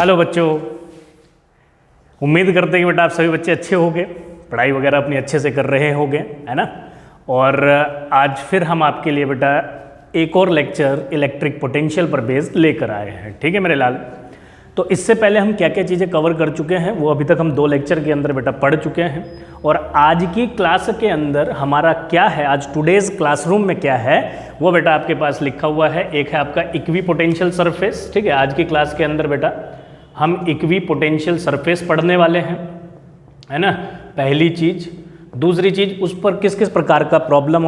Hello बच्चों, उम्मीद करते हैं कि बेटा आप सभी बच्चे अच्छे होंगे, पढ़ाई वगैरह अपनी अच्छे से कर रहे होंगे, है ना। और आज फिर हम आपके लिए बेटा एक और लेक्चर इलेक्ट्रिक पोटेंशियल पर बेस्ड लेकर आए हैं। ठीक है मेरे लाल। तो इससे पहले हम क्या क्या चीज़ें कवर कर चुके हैं वो अभी तक हम 2 लेक्चर के अंदर बेटा पढ़ चुके हैं। और आज की क्लास के अंदर हमारा क्या है, आज टुडेज क्लासरूम में क्या है वो बेटा आपके पास लिखा हुआ है। एक है आपका इक्वी पोटेंशियल सरफेस। ठीक है, आज की क्लास के अंदर बेटा हम इक्वी पोटेंशियल सरफेस पढ़ने वाले हैं, है ना, पहली चीज़। दूसरी चीज़, उस पर किस किस प्रकार का प्रॉब्लम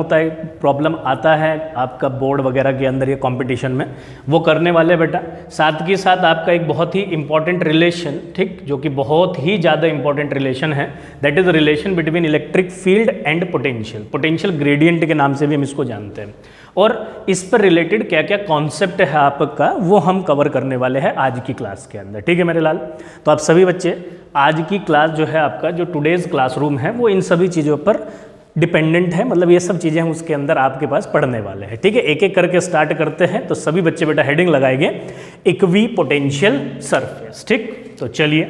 आता है आपका बोर्ड वगैरह के अंदर ये कंपटीशन में, वो करने वाले बेटा। साथ के साथ आपका एक बहुत ही इंपॉर्टेंट रिलेशन, ठीक, जो कि बहुत ही ज़्यादा इंपॉर्टेंट रिलेशन है, that is relation between electric field and potential gradient के नाम से भी हम इसको जानते हैं। और इस पर रिलेटेड क्या क्या कॉन्सेप्ट है आपका वो हम कवर करने वाले हैं आज की क्लास के अंदर। ठीक है मेरे लाल। तो आप सभी बच्चे आज की क्लास जो है आपका जो टुडेज क्लासरूम है वो इन सभी चीज़ों पर डिपेंडेंट है, मतलब ये सब चीज़ें हम उसके अंदर आपके पास पढ़ने वाले हैं। ठीक है, एक एक करके स्टार्ट करते हैं। तो सभी बच्चे बेटा हेडिंग लगाएंगे इक्वी पोटेंशियल सरफेस। ठीक, तो चलिए।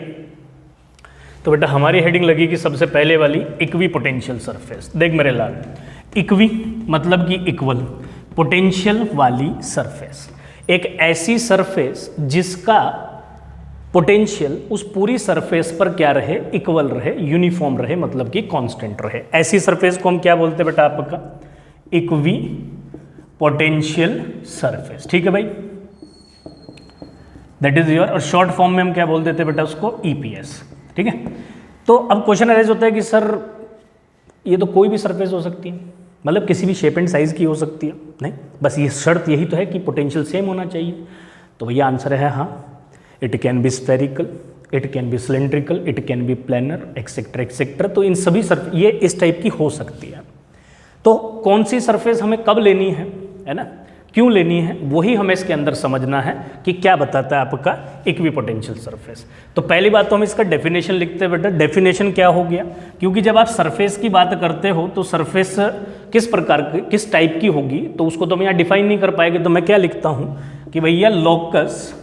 तो बेटा हमारी हेडिंग लगेगी सबसे पहले वाली इक्वी पोटेंशियल सरफेस। देख मेरे लाल, इक्वी मतलब कि इक्वल, पोटेंशियल वाली सरफेस, एक ऐसी सरफेस जिसका पोटेंशियल उस पूरी सरफेस पर क्या रहे, इक्वल रहे, यूनिफॉर्म रहे, मतलब कि कांस्टेंट रहे। ऐसी सरफेस को हम क्या बोलते हैं बेटा आपका, इक्वी पोटेंशियल सरफेस। ठीक है भाई, दैट इज योर। और शॉर्ट फॉर्म में हम क्या बोल देते हैं बेटा उसको, ईपीएस। ठीक है। तो अब क्वेश्चन अरेज होता है कि सर ये तो कोई भी सरफेस हो सकती है, मतलब किसी भी शेप एंड साइज की हो सकती है। नहीं, बस ये शर्त यही तो है कि पोटेंशियल सेम होना चाहिए। तो भैया आंसर है हाँ, it can be spherical, it can be cylindrical, it can be planar, etcetera etcetera. तो इन सभी ये इस टाइप की हो सकती है। तो कौन सी सरफेस हमें कब लेनी है ना, क्यों लेनी है, वही हमें इसके अंदर समझना है कि क्या बताता है आपका इक्वी पोटेंशियल सरफेस। तो पहली बात तो हम इसका डेफिनेशन लिखते हैं बेटा। डेफिनेशन क्या हो गया, क्योंकि जब आप सरफेस की बात करते हो तो सरफेस किस प्रकार की, किस टाइप की होगी, तो उसको तो हम यहाँ डिफाइन नहीं कर पाएंगे। तो मैं क्या लिखता हूँ कि भैया लोकस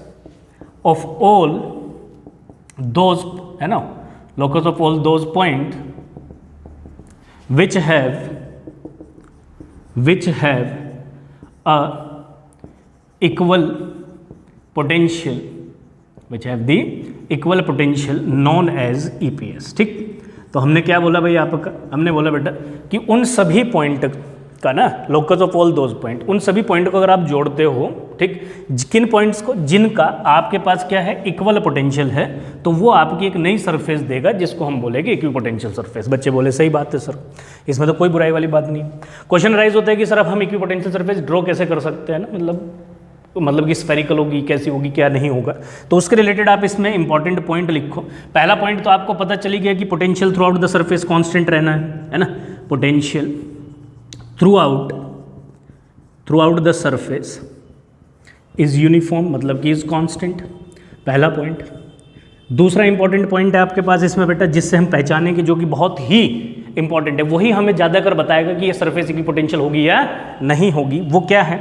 of all those, है ना, locus of all those point which have a equal potential, which have the equal potential known as EPS। ठीक, तो हमने क्या बोला भाई आपका, हमने बोला बेटा कि उन सभी पॉइंट का ना, locus of all those point, उन सभी पॉइंट को अगर आप जोड़ते हो, ठीक, किन पॉइंट्स को, जिनका आपके पास क्या है, इक्वल पोटेंशियल है, तो वो आपकी एक नई सरफेस देगा जिसको हम बोलेंगे इक्वी पोटेंशियल सरफेस। बच्चे बोले सही बात है सर, इसमें तो कोई बुराई वाली बात नहीं। क्वेश्चन राइज होता है कि सर अब हम इक्वी पोटेंशियल सरफेस ड्रॉ कैसे कर सकते हैं ना, मतलब कि स्फेरिकल होगी, कैसी होगी, क्या नहीं होगा। तो उसके रिलेटेड आप इसमें इंपॉर्टेंट पॉइंट लिखो। पहला पॉइंट तो आपको पता चली गया कि potential through out the surface constant रहना है ना, potential through out the surface is uniform, मतलब कि इज कांस्टेंट, पहला पॉइंट। दूसरा इंपॉर्टेंट पॉइंट है आपके पास इसमें बेटा, जिससे हम पहचानेंगे, जो कि बहुत ही इंपॉर्टेंट है, वही हमें ज़्यादातर बताएगा कि ये सरफेस इक्वी पोटेंशियल होगी या नहीं होगी। वो क्या है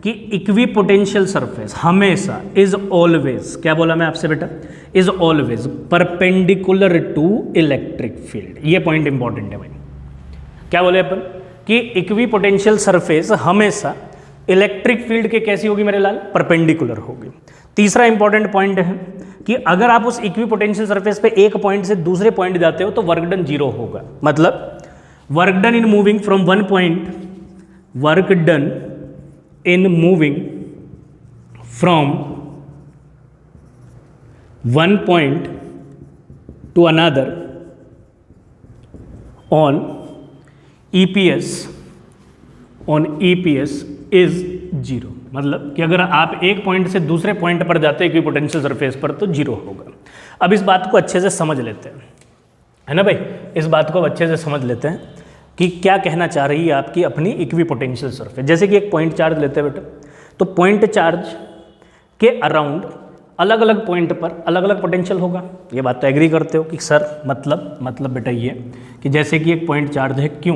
कि इक्वी पोटेंशियल सरफेस हमेशा इज ऑलवेज, क्या बोला मैं आपसे बेटा, is always perpendicular to electric field. ये पॉइंट इंपॉर्टेंट है भाई। क्या बोले अपन कि इक्वी पोटेंशियल सरफेस हमेशा इलेक्ट्रिक फील्ड के कैसी होगी मेरे लाल, परपेंडिकुलर होगी। तीसरा इंपॉर्टेंट पॉइंट है कि अगर आप उस इक्वी पोटेंशियल सरफेस पे एक पॉइंट से दूसरे पॉइंट जाते हो तो वर्क डन 0 होगा। मतलब work done in moving from one point, work done in moving from one point two another on EPS is 0। मतलब कि अगर आप एक पॉइंट से दूसरे पॉइंट पर जाते हैं इक्वी पोटेंशियल सरफेस पर तो 0 होगा। अब इस बात को अच्छे से समझ लेते हैं, है ना भाई, इस बात को अच्छे से समझ लेते हैं कि क्या कहना चाह रही है आपकी अपनी इक्वी पोटेंशियल सरफेस। जैसे कि एक पॉइंट चार्ज लेते हैं बेटा, तो पॉइंट चार्ज के अराउंड अलग अलग पॉइंट पर अलग अलग पोटेंशियल होगा। ये बात तो एग्री करते हो कि सर मतलब बेटा ये कि जैसे कि एक पॉइंट चार्ज है Q,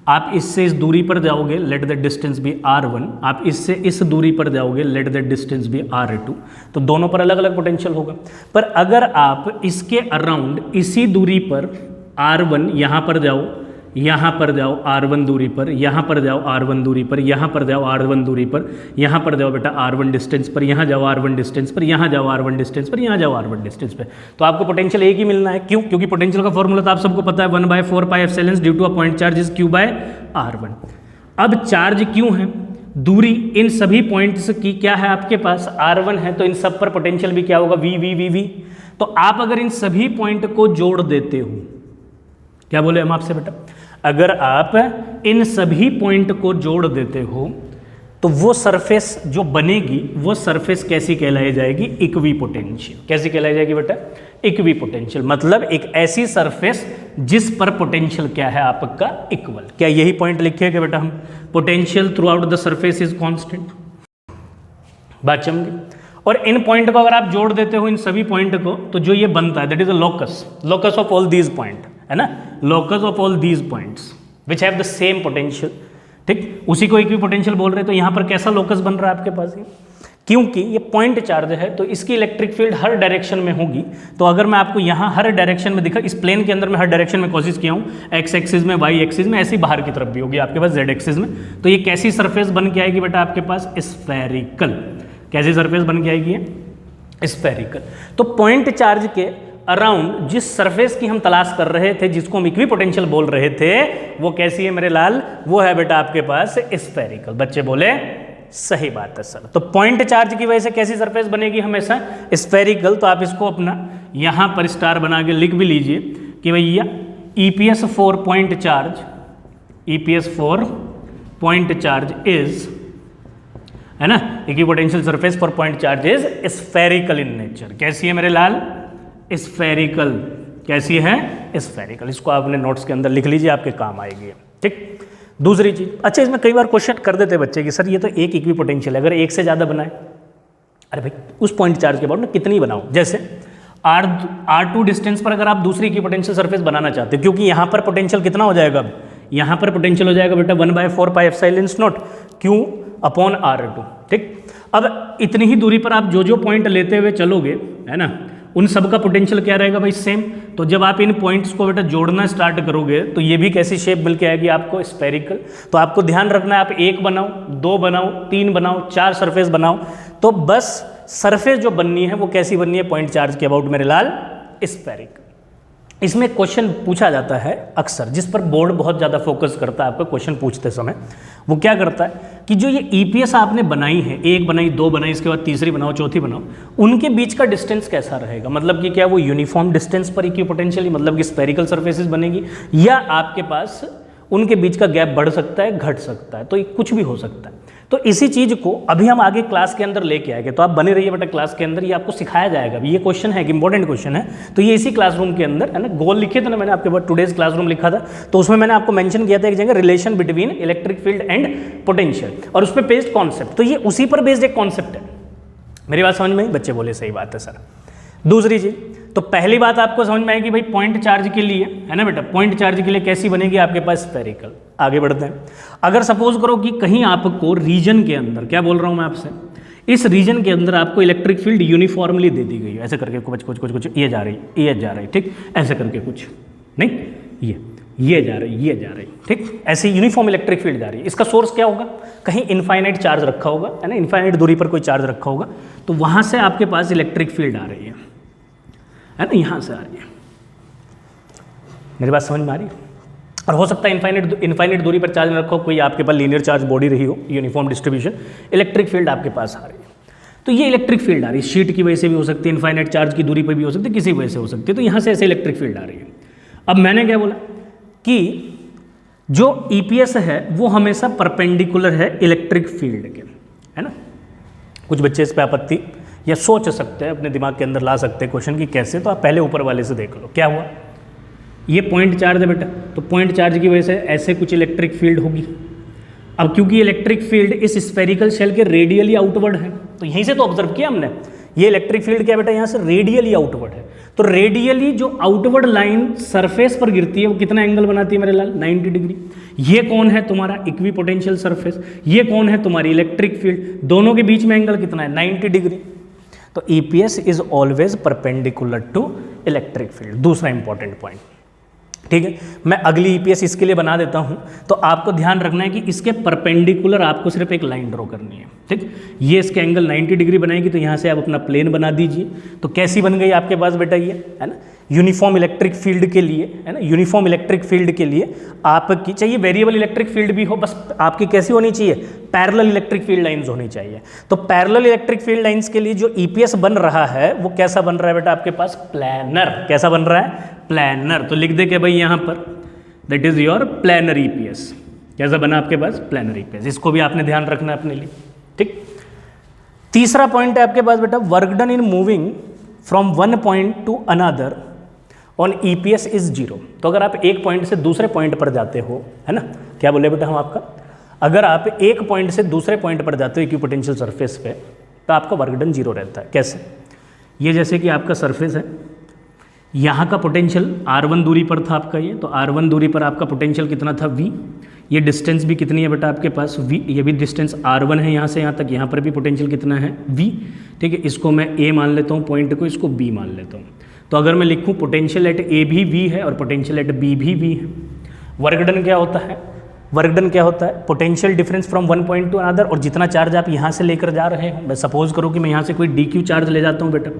आप इससे इस दूरी पर जाओगे, let the distance B r1, आप इससे इस दूरी पर जाओगे, let the distance B r2, तो दोनों पर अलग अलग पोटेंशियल होगा। पर अगर आप इसके अराउंड इसी दूरी पर r1 यहाँ पर जाओ, यहाँ पर जाओ r1 दूरी पर, यहाँ पर जाओ r1 दूरी पर, यहाँ पर जाओ r1 दूरी पर, यहाँ पर जाओ बेटा r1 डिस्टेंस पर, यहाँ जाओ r1 डिस्टेंस पर, यहाँ जाओ r1 डिस्टेंस पर, यहाँ जाओ r1 डिस्टेंस पर, तो आपको पोटेंशियल एक ही मिलना है। क्यों? क्योंकि पोटेंशियल का फॉर्मूला तो आप सबको पता है, 1/4πε due to a point charge is q by r1। अब चार्ज क्यों है, दूरी इन सभी पॉइंट्स की क्या है आपके पास, r1 है, तो इन सब पर पोटेंशियल भी क्या होगा, v। तो आप अगर इन सभी पॉइंट को जोड़ देते हो, क्या बोले हम आपसे बेटा, अगर आप इन सभी पॉइंट को जोड़ देते हो तो वो सरफेस जो बनेगी वो सरफेस कैसी कहलाई जाएगी, इक्विपोटेंशियल। कैसी कहलाई जाएगी बेटा, इक्विपोटेंशियल। मतलब एक ऐसी सरफेस जिस पर पोटेंशियल क्या है आपका, इक्वल। क्या यही पॉइंट लिखेगा बेटा हम, potential through out the surface is constant. बात समझे? और इन पॉइंट को अगर आप जोड़ देते हो इन सभी पॉइंट को, तो जो ये बनता है that is a locus of all these point, है ना, locus of all these points which have the same potential. ठीक, उसी को इक्विपोटेंशियल बोल रहे हैं। तो यहाँ पर कैसा लोकस बन रहा है आपके पास, क्योंकि ये पॉइंट चार्ज है तो इसकी इलेक्ट्रिक फील्ड हर डायरेक्शन में होगी। तो अगर मैं आपको यहाँ हर डायरेक्शन में दिखा, इस प्लेन के अंदर मैं हर डायरेक्शन में कोशिश किया हूँ, एक्स एक्सिस में, वाई एक्सिस में, ऐसी बाहर की तरफ भी होगी आपके पास जेड एक्सिस में। तो ये कैसी सरफेस बन के आएगी बेटा आपके पास, स्फेरिकल। कैसी सरफेस बन के आएगी, स्फेरिकल। तो पॉइंट चार्ज के अराउंड जिस सरफेस की हम तलाश कर रहे थे, जिसको हम इक्विपोटेंशियल बोल रहे थे, वो कैसी है मेरे लाल, वो है बेटा आपके पास स्फेरिकल। बच्चे बोले सही बात है सर। तो पॉइंट चार्ज की वजह से कैसी सरफेस बनेगी, हमेशा स्फेरिकल। तो आप इसको अपना यहां पर स्टार बना के लिख भी लीजिए कि भैया EPS4 point charge, EPS4 point charge is, है ना, equipotential surface for point charge is spherical in nature. कैसी है मेरे लाल, स्फेरिकल। कैसी है, स्फेरिकल। इसको आपने नोट्स के अंदर लिख लीजिए, आपके काम आएगी। ठीक, दूसरी चीज, अच्छा इसमें कई बार क्वेश्चन कर देते बच्चे कि सर ये तो एक इक्विपोटेंशियल है, अगर एक से ज़्यादा बनाए, अरे भाई उस पॉइंट चार्ज के बाद ना कितनी बनाओ। जैसे R2 डिस्टेंस पर अगर आप दूसरी इक्विपोटेंशियल सरफेस बनाना चाहते हो, क्योंकि यहाँ पर पोटेंशियल कितना हो जाएगा, अब यहाँ पर पोटेंशियल हो जाएगा बेटा 1/4πε0 Q अपॉन R2। ठीक, अब इतनी ही दूरी पर आप जो जो पॉइंट लेते हुए चलोगे, है ना, उन सब का पोटेंशियल क्या रहेगा भाई, सेम। तो जब आप इन पॉइंट्स को बेटा जोड़ना स्टार्ट करोगे तो ये भी कैसी शेप मिल के आएगी आपको, स्फेरिकल। तो आपको ध्यान रखना है, आप 1 बनाओ, 2 बनाओ, 3 बनाओ, 4 सरफेस बनाओ, तो बस सरफेस जो बननी है वो कैसी बननी है, पॉइंट चार्ज के अबाउट मेरे लाल, स्फेरिकल। इसमें क्वेश्चन पूछा जाता है अक्सर, जिस पर बोर्ड बहुत ज़्यादा फोकस करता है आपका क्वेश्चन पूछते समय, वो क्या करता है कि जो ये EPS आपने बनाई है, 1 बनाई, 2 बनाई, इसके बाद तीसरी बनाओ, चौथी बनाओ, उनके बीच का डिस्टेंस कैसा रहेगा। मतलब कि क्या वो यूनिफॉर्म डिस्टेंस पर इक्विपोटेंशियल, मतलब कि स्फेरिकल सरफेसेस बनेगी, या आपके पास उनके बीच का गैप बढ़ सकता है, घट सकता है, तो ये कुछ भी हो सकता है। तो इसी चीज़ को अभी हम आगे क्लास के अंदर लेके आएंगे, तो आप बने रहिए बेटा क्लास के अंदर, ये आपको सिखाया जाएगा। ये क्वेश्चन है कि इंपॉर्टेंट क्वेश्चन है, तो ये इसी क्लासरूम के अंदर, है ना, गोल लिखे थे ना मैंने आपके पास, टुडेज क्लासरूम लिखा था, तो उसमें मैंने आपको मेंशन किया था एक जगह, relation between electric field and potential, और उस पर बेस्ड कॉन्सेप्ट। तो ये उसी पर बेस्ड एक कॉन्सेप्ट है। मेरी बात समझ में आई? बच्चे बोले सही बात है सर। दूसरी चीज, तो पहली बात आपको समझ में आएगी भाई पॉइंट चार्ज के लिए, है ना बेटा, पॉइंट चार्ज के लिए कैसी बनेगी आपके पास, स्फेरिकल। आगे बढ़ते हैं। अगर सपोज करो कि कहीं आपको रीजन के अंदर, क्या बोल रहा हूं मैं आपसे, इस रीजन के अंदर आपको इलेक्ट्रिक फील्ड यूनिफॉर्मली दे दी गई है, ऐसे करके कुछ ये जा रही, ये जा रही, ठीक, ऐसे करके कुछ नहीं, ये जा रही, ये जा रही, ठीक, ऐसी यूनिफॉर्म इलेक्ट्रिक फील्ड जा रही है। इसका सोर्स क्या होगा, कहीं इनफाइनाइट चार्ज रखा होगा, है ना, इनफाइनाइट दूरी पर कोई चार्ज रखा होगा, तो वहां से आपके पास इलेक्ट्रिक फील्ड आ रही है ना, यहाँ से आ रही है। मेरी बात समझ में आ रही है? और हो सकता है इनफाइनाइट दूरी पर चार्ज न रखा हो, कोई आपके पास लीनियर चार्ज बॉडी रही हो, यूनिफॉर्म डिस्ट्रीब्यूशन, इलेक्ट्रिक फील्ड आपके पास आ रही है। तो ये इलेक्ट्रिक फील्ड आ रही है, शीट की वजह से भी हो सकती है, इनफाइनाइट चार्ज की दूरी पर भी हो सकती है, किसी वजह से हो सकती है, तो यहाँ से ऐसे इलेक्ट्रिक फील्ड आ रही है। अब मैंने क्या बोला कि जो EPS है वो हमेशा परपेंडिकुलर है इलेक्ट्रिक फील्ड के, है ना। कुछ बच्चे इस पर आपत्ति या सोच सकते हैं, अपने दिमाग के अंदर ला सकते हैं क्वेश्चन की कैसे, तो आप पहले ऊपर वाले से देख लो क्या हुआ। ये पॉइंट चार्ज है बेटा, तो पॉइंट चार्ज की वजह से ऐसे कुछ इलेक्ट्रिक फील्ड होगी। अब क्योंकि इलेक्ट्रिक फील्ड इस स्फेरिकल शेल के रेडियली आउटवर्ड है, तो यहीं से तो ऑब्जर्व किया हमने, ये इलेक्ट्रिक फील्ड क्या बेटा यहाँ से रेडियली आउटवर्ड है, तो रेडियली जो आउटवर्ड लाइन सरफेस पर गिरती है वो कितना एंगल बनाती है मेरे लाल, 90 डिग्री। ये कौन है तुम्हारा इक्वी पोटेंशियल सरफेस, ये कौन है तुम्हारी इलेक्ट्रिक फील्ड, दोनों के बीच में एंगल कितना है 90 डिग्री। तो EPS is always perpendicular to electric field, दूसरा इंपॉर्टेंट पॉइंट। ठीक है, मैं अगली ईपीएस इसके लिए बना देता हूं, तो आपको ध्यान रखना है कि इसके परपेंडिकुलर आपको सिर्फ एक लाइन ड्रॉ करनी है। ठीक, ये इसके एंगल 90 डिग्री बनाएगी, तो यहां से आप अपना प्लेन बना दीजिए। तो कैसी बन गई आपके पास बेटा ये, है ना, यूनिफॉर्म इलेक्ट्रिक फील्ड के लिए, है ना, यूनिफॉर्म इलेक्ट्रिक फील्ड के लिए आपकी चाहिए वेरिएबल इलेक्ट्रिक फील्ड भी हो, बस आपकी कैसी होनी चाहिए, पैरेलल इलेक्ट्रिक फील्ड लाइंस होनी चाहिए। तो पैरेलल इलेक्ट्रिक फील्ड लाइंस के लिए जो ईपीएस बन रहा है वो कैसा बन रहा है बेटा आपके पास, प्लैनर। कैसा बन रहा है, प्लैनर। तो लिख दे के भाई यहाँ पर that is your planar EPS. कैसा बना आपके पास, प्लैनर ईपीएस। इसको भी आपने ध्यान रखना है अपने लिए। ठीक, तीसरा पॉइंट है आपके पास बेटा, work done in moving from one point two another on EPS is 0। तो अगर आप एक पॉइंट से दूसरे पॉइंट पर जाते हो, है ना, क्या बोले बेटा हम आपका, अगर आप एक पॉइंट से दूसरे पॉइंट पर जाते हो इक्विपोटेंशियल सरफेस पे, तो आपका वर्क डन 0 रहता है। कैसे, ये जैसे कि आपका सरफेस है, यहाँ का पोटेंशियल R1 दूरी पर था आपका ये, तो R1 दूरी पर आपका पोटेंशियल कितना था V। ये डिस्टेंस भी कितनी है बेटा आपके पास V, ये भी डिस्टेंस R1 है यहाँ से यहाँ तक, यहाँ पर भी पोटेंशियल कितना है V। ठीक है, इसको मैं A मान लेता हूँ पॉइंट को, इसको B मान लेता हूँ। तो अगर मैं लिखूँ पोटेंशियल एट A भी V है और पोटेंशियल एट B भी V है। वर्क डन क्या होता है, वर्क डन क्या होता है, potential difference from one point two another, और जितना चार्ज आप यहाँ से लेकर जा रहे हो, मैं सपोज करो कि मैं यहाँ से कोई DQ चार्ज ले जाता हूँ बेटा,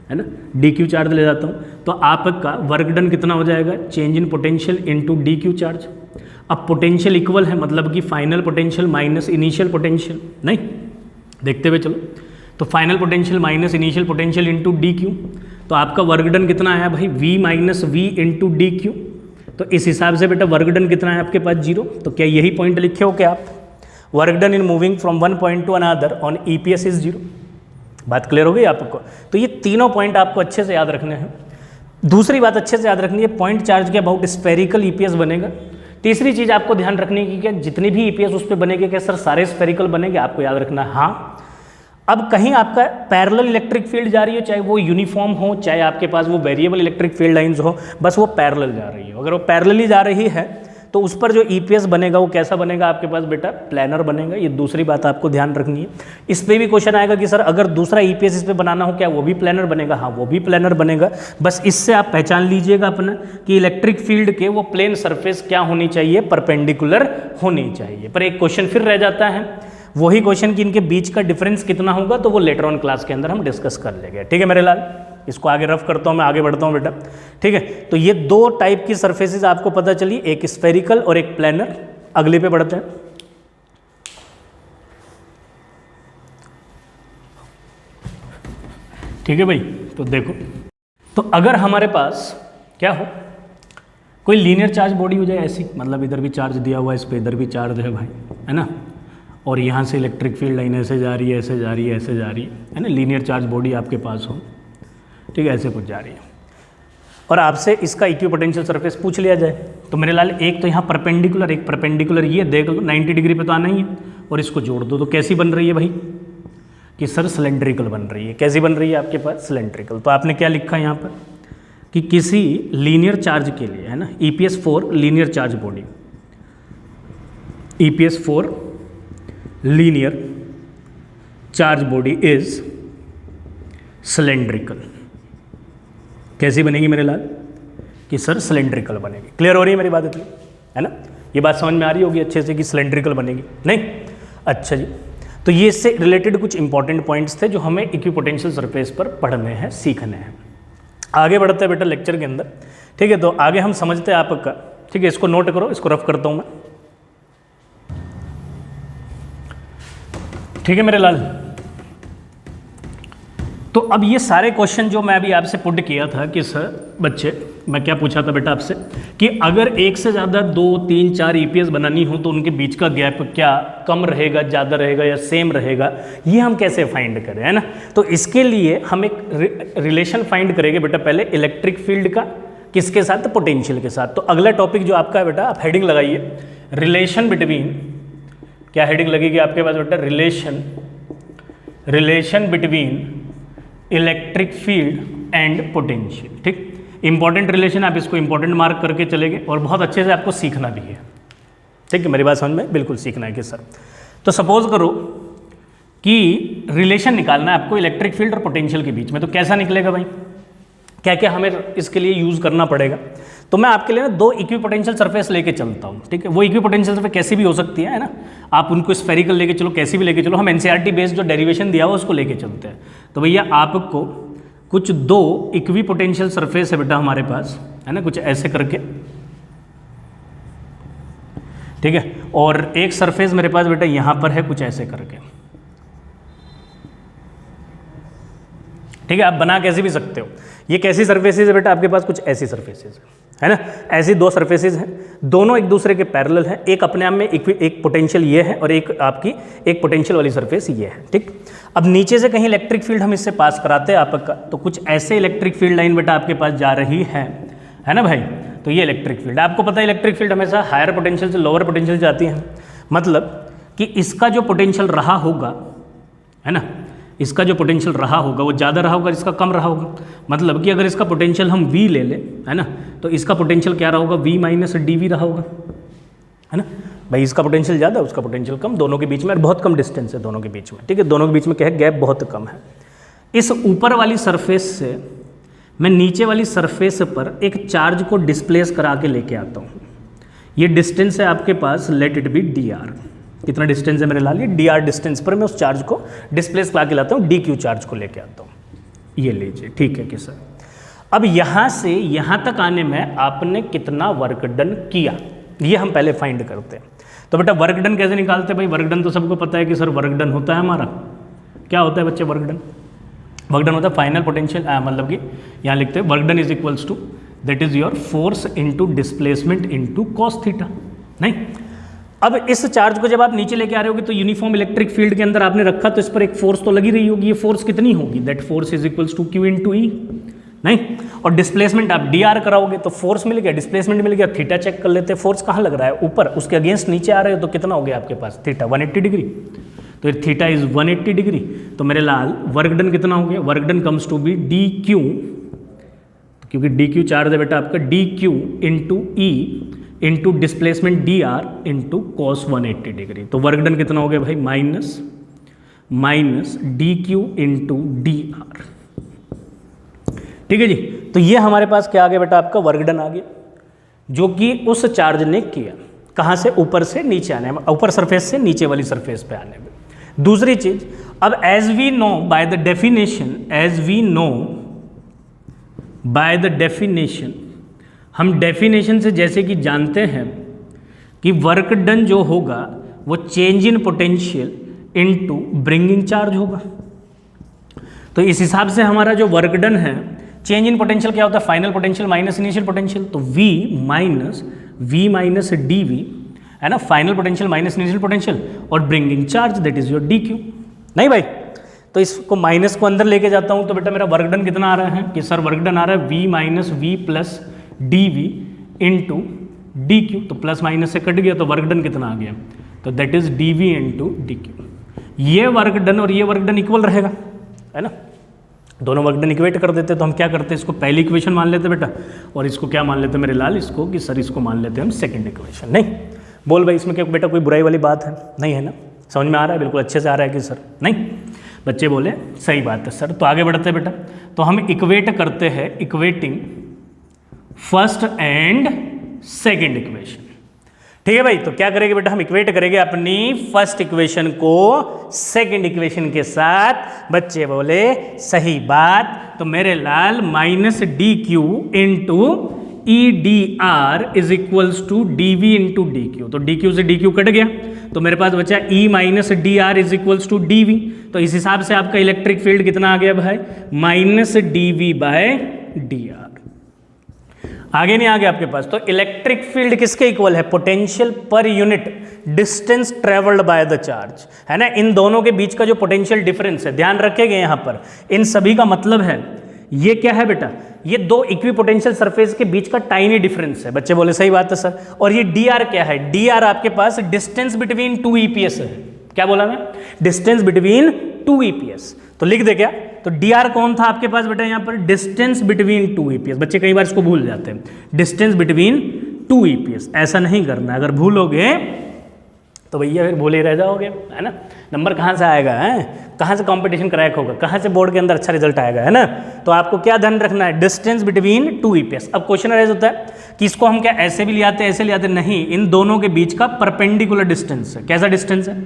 है ना, DQ चार्ज ले जाता हूँ, तो आपका वर्क डन कितना हो जाएगा, change in potential into DQ charge. अब पोटेंशियल इक्वल है, मतलब कि final potential minus initial potential, नहीं देखते हुए चलो, तो final potential minus initial potential into DQ। तो आपका वर्क डन कितना आया भाई, V minus V into DQ। तो इस हिसाब से बेटा वर्क डन कितना है आपके पास 0। तो क्या यही पॉइंट लिखे हो क्या आप, work done in moving from one point two another on EPS is 0। बात क्लियर हो गई आपको। तो ये तीनों पॉइंट आपको अच्छे से याद रखने हैं। दूसरी बात अच्छे से याद रखनी है, पॉइंट चार्ज के अबाउट स्फेरिकल ईपीएस बनेगा। तीसरी चीज आपको ध्यान रखनी है कि क्या जितनी भी ईपीएस उस पर बनेंगे क्या सर सारे स्फेरिकल बनेंगे, आपको याद रखना है हाँ। अब कहीं आपका पैरेलल इलेक्ट्रिक फील्ड जा रही हो, चाहे वो यूनिफॉर्म हो, चाहे आपके पास वो वेरिएबल इलेक्ट्रिक फील्ड लाइंस हो, बस वो पैरेलल जा रही हो। अगर वो पैरेलली जा रही है तो उस पर जो ईपीएस बनेगा वो कैसा बनेगा आपके पास बेटा, प्लैनर बनेगा। ये दूसरी बात आपको ध्यान रखनी है। इस पर भी क्वेश्चन आएगा कि सर अगर दूसरा ईपीएस इस पर बनाना हो क्या वो भी प्लैनर बनेगा, हाँ वो भी प्लैनर बनेगा। बस इससे आप पहचान लीजिएगा अपना कि इलेक्ट्रिक फील्ड के वो प्लेन सरफेस क्या होनी चाहिए, परपेंडिकुलर होनी चाहिए। पर एक क्वेश्चन फिर रह जाता है, वही क्वेश्चन कि इनके बीच का डिफरेंस कितना होगा, तो वो लेटर ऑन क्लास के अंदर हम डिस्कस कर लेंगे। ठीक है मेरे लाल, इसको आगे रफ करता हूँ, मैं आगे बढ़ता हूँ बेटा। ठीक है, तो ये दो टाइप की सरफेसेस आपको पता चली, एक स्फेरिकल और एक प्लैनर। अगले पे बढ़ते हैं। ठीक है भाई, तो देखो, तो अगर हमारे पास क्या हो, कोई लीनियर चार्ज बॉडी हो जाए ऐसी, मतलब इधर भी चार्ज दिया हुआ है, इस पे इधर भी चार्ज है भाई, है ना, और यहाँ से इलेक्ट्रिक फील्ड लाइन ऐसे जा रही है, ऐसे जा रही है, ऐसे जा रही है ना, लीनियर चार्ज बॉडी आपके पास हो, ठीक है, ऐसे कुछ जा रही है, और आपसे इसका इक्विपोटेंशियल सरफेस पूछ लिया जाए, तो मेरे लाल एक तो यहाँ परपेंडिकुलर, एक परपेंडिकुलर, ये देख लो 90 डिग्री पे तो आना ही है, और इसको जोड़ दो तो कैसी बन रही है भाई, कि सर सिलेंड्रिकल बन रही है। कैसी बन रही है आपके पास, सिलेंड्रिकल। तो आपने क्या लिखा यहाँ पर कि किसी लीनियर चार्ज के लिए, है ना, EPS4 linear charge body, EPS4 linear charge body is cylindrical. कैसी बनेगी मेरे लाल, कि सर सिलेंड्रिकल बनेगी। क्लियर हो रही है मेरी बात इतनी, है ना, ये बात समझ में आ रही होगी अच्छे से कि सिलेंड्रिकल बनेगी, नहीं? अच्छा जी, तो ये इससे रिलेटेड कुछ इंपॉर्टेंट पॉइंट्स थे जो हमें इक्विपोटेंशियल सरफेस पर पढ़ने हैं, सीखने हैं। आगे बढ़ते हैं बेटा लेक्चर के अंदर। ठीक है, तो आगे हम समझते हैं आपका, ठीक है, इसको नोट करो, इसको रफ करता हूं मैं। ठीक है मेरे लाल, तो अब ये सारे क्वेश्चन जो मैं अभी आपसे पुट किया था कि सर बच्चे, मैं क्या पूछा था बेटा आपसे कि अगर एक से ज़्यादा 2, 3, 4 EPS बनानी हो तो उनके बीच का गैप क्या कम रहेगा, ज़्यादा रहेगा या सेम रहेगा, ये हम कैसे फाइंड करें, है ना। तो इसके लिए हम एक रिलेशन फाइंड करेंगे बेटा, पहले इलेक्ट्रिक फील्ड का किसके साथ, पोटेंशियल के साथ। तो अगला टॉपिक जो आपका है बेटा, आप हेडिंग लगाइए, रिलेशन बिटवीन, क्या हेडिंग लगेगी आपके पास बेटा, relation between electric field and potential. ठीक, इंपॉर्टेंट रिलेशन, आप इसको इंपॉर्टेंट मार्क करके चलेंगे और बहुत अच्छे से आपको सीखना भी है। ठीक है, मेरी बात समझ में बिल्कुल सीखना है कि सर, तो सपोज करो कि रिलेशन निकालना है आपको इलेक्ट्रिक फील्ड और पोटेंशियल के बीच में, तो कैसा निकलेगा भाई, क्या क्या हमें इसके लिए यूज़ करना पड़ेगा। तो मैं आपके लिए ना दो इक्विपोटेंशियल सरफेस लेके चलता हूँ। ठीक है, वो इक्विपोटेंशियल सरफेस कैसी भी हो सकती है ना, आप उनको स्फेरिकल लेके चलो, कैसी भी लेके चलो, हम एनसीईआरटी बेस्ड जो डेरिवेशन दिया हुआ उसको लेके चलते हैं। तो भैया आपको कुछ दो इक्विपोटेंशियल सरफेस है बेटा हमारे पास, है ना, कुछ ऐसे करके, ठीक है, और एक सरफेस मेरे पास बेटा यहाँ पर है कुछ ऐसे करके। ठीक है, आप बना कैसे भी सकते हो। ये कैसी सरफेसेज है बेटा, आपके पास कुछ ऐसी सरफेसेज है ना, ऐसी दो सरफेसेज हैं, दोनों एक दूसरे के पैरेलल हैं, एक अपने आप में एक पोटेंशियल ये है और एक आपकी एक पोटेंशियल वाली सरफेस ये है। ठीक, अब नीचे से कहीं इलेक्ट्रिक फील्ड हम इससे पास कराते हैं आपका, तो कुछ ऐसे इलेक्ट्रिक फील्ड लाइन बेटा आपके पास जा रही है ना भाई। तो ये इलेक्ट्रिक फील्ड, आपको पता है इलेक्ट्रिक फील्ड हमेशा हायर पोटेंशियल से लोअर पोटेंशियल जाती है, मतलब कि इसका जो पोटेंशियल रहा होगा, है ना, इसका जो पोटेंशियल रहा होगा वो ज़्यादा रहा होगा, इसका कम रहा होगा। मतलब कि अगर इसका पोटेंशियल हम v ले लें, है ना, तो इसका पोटेंशियल क्या रहा होगा, v माइनस dv रहा होगा, है ना भाई। इसका पोटेंशियल ज़्यादा, उसका पोटेंशियल कम, दोनों के बीच में बहुत कम डिस्टेंस है दोनों के बीच में। ठीक है, दोनों के बीच में क्या है, गैप बहुत कम है। इस ऊपर वाली सरफेस से मैं नीचे वाली सरफेस पर एक चार्ज को डिस्प्लेस करा के लेके आता हूँ। ये डिस्टेंस है आपके पास, लेट इट बी dr। कितना डिस्टेंस है मेरे लाल, ये dr डिस्टेंस पर मैं उस चार्ज को डिस्प्लेस करा के लाता हूँ, dq चार्ज को लेके आता हूँ। ये लीजिए, ठीक है कि सर। अब यहाँ से यहाँ तक आने में आपने कितना वर्क डन किया, ये हम पहले फाइंड करते हैं। तो बेटा वर्क डन कैसे निकालते हैं भाई, वर्क डन तो सबको पता है कि सर वर्क डन होता है हमारा, क्या होता है बच्चे वर्क डन, वर्क डन होता है फाइनल पोटेंशियल, मतलब कि यहाँ लिखते हैं work done is equals to that is your force into displacement into cos theta. नहीं, अब इस चार्ज को जब आप नीचे लेके आ रहे होगे तो यूनिफॉर्म इलेक्ट्रिक फील्ड के अंदर आपने रखा, तो इस पर एक फोर्स तो लगी रही होगी। ये फोर्स कितनी होगी, that force is equals to q into E. नहीं, और डिस्प्लेसमेंट आप dr कराओगे तो फोर्स मिल गया, डिस्प्लेसमेंट मिल गया, थीटा चेक कर लेते हैं, फोर्स कहाँ लग रहा है, ऊपर, उसके अगेंस्ट नीचे आ रहे हो तो कितना हो गया आपके पास, थीटा 180 डिग्री। तो थीटा इज 180 डिग्री। तो मेरे लाल वर्क डन कितना हो गया, work done comes to be dq, क्योंकि dq चार्ज है बेटा आपका, dq into E into displacement dr into cos 180 degree. तो वर्क डन कितना हो गया भाई, माइनस dq इंटू dr। ठीक है जी, तो ये हमारे पास क्या आ गया बेटा, आपका वर्क डन आ गया, जो कि उस चार्ज ने किया, कहाँ से, ऊपर से नीचे आने में, ऊपर सरफेस से नीचे वाली सरफेस पे आने में। दूसरी चीज, अब as we know by the definition, as we know by the definition, हम डेफिनेशन से जैसे कि जानते हैं कि वर्क डन जो होगा वो change in potential into bringing charge होगा। तो इस हिसाब से हमारा जो वर्क डन है, चेंज इन पोटेंशियल क्या होता है, final potential minus initial potential, तो v माइनस dv है ना, final potential minus initial potential, और bringing charge that is your dq। नहीं भाई, तो इसको माइनस को अंदर लेके जाता हूं तो बेटा मेरा वर्क डन कितना आ रहा है, कि सर वर्क डन आ रहा है v minus v plus dv into dq। तो प्लस माइनस से कट गया तो वर्क डन कितना आ गया, तो that is dv into dq। ये वर्क डन और ये वर्क डन इक्वल रहेगा, है ना, दोनों वर्क डन इक्वेट कर देते। तो हम क्या करते हैं, इसको पहली इक्वेशन मान लेते बेटा, और इसको क्या मान लेते मेरे लाल, इसको कि सर इसको मान लेते हम सेकंड इक्वेशन। नहीं बोल भाई, इसमें क्या बेटा कोई बुराई वाली बात है, नहीं है ना, समझ में आ रहा है, बिल्कुल अच्छे से आ रहा है कि सर, नहीं बच्चे बोले सही बात है सर। तो आगे बढ़ते बेटा, तो हम इक्वेट करते हैं, equating first and second equation. ठीक है भाई, तो क्या करेंगे बेटा, हम इक्वेट करेंगे अपनी फर्स्ट इक्वेशन को सेकंड इक्वेशन के साथ। बच्चे बोले सही बात। तो मेरे लाल minus dq into E D R is equals to dv into dq। तो dq से dq कट गया, तो मेरे पास बचा e minus D R is equals to dv। तो इस हिसाब से आपका इलेक्ट्रिक फील्ड कितना आ गया भाई, minus dv by D R. आगे नहीं आ गया आपके पास। तो इलेक्ट्रिक फील्ड किसके इक्वल है, potential per unit distance travelled by the charge, है ना। इन दोनों के बीच का जो पोटेंशियल डिफरेंस है, ध्यान रखेंगे यहाँ पर, इन सभी का मतलब है ये क्या है बेटा, ये दो इक्विपोटेंशियल सरफेस के बीच का टाइनी डिफरेंस है। बच्चे बोले सही बात है सर। और ये डी आर क्या है, डी आर आपके पास डिस्टेंस बिटवीन टू ईपीएस है। क्या बोला मैं, डिस्टेंस बिटवीन टू ईपीएस। तो लिख दे क्या, तो डी आर कौन था आपके पास बेटा यहाँ पर, डिस्टेंस बिटवीन टू ईपीएस। बच्चे कई बार इसको भूल जाते हैं, डिस्टेंस बिटवीन टू ईपीएस, ऐसा नहीं करना, अगर भूलोगे तो भैया फिर भूले रह जाओगे, है ना। नंबर कहाँ से आएगा, है कहाँ से कंपटीशन क्रैक होगा, कहाँ से बोर्ड के अंदर अच्छा रिजल्ट आएगा, है ना। तो आपको क्या ध्यान रखना है, डिस्टेंस बिटवीन टू ईपीएस। अब क्वेश्चन अराइज होता है कि इसको हम क्या ऐसे भी ले आते हैं, ऐसे ले आते हैं, नहीं, इन दोनों के बीच का परपेंडिकुलर डिस्टेंस है। कैसा डिस्टेंस है,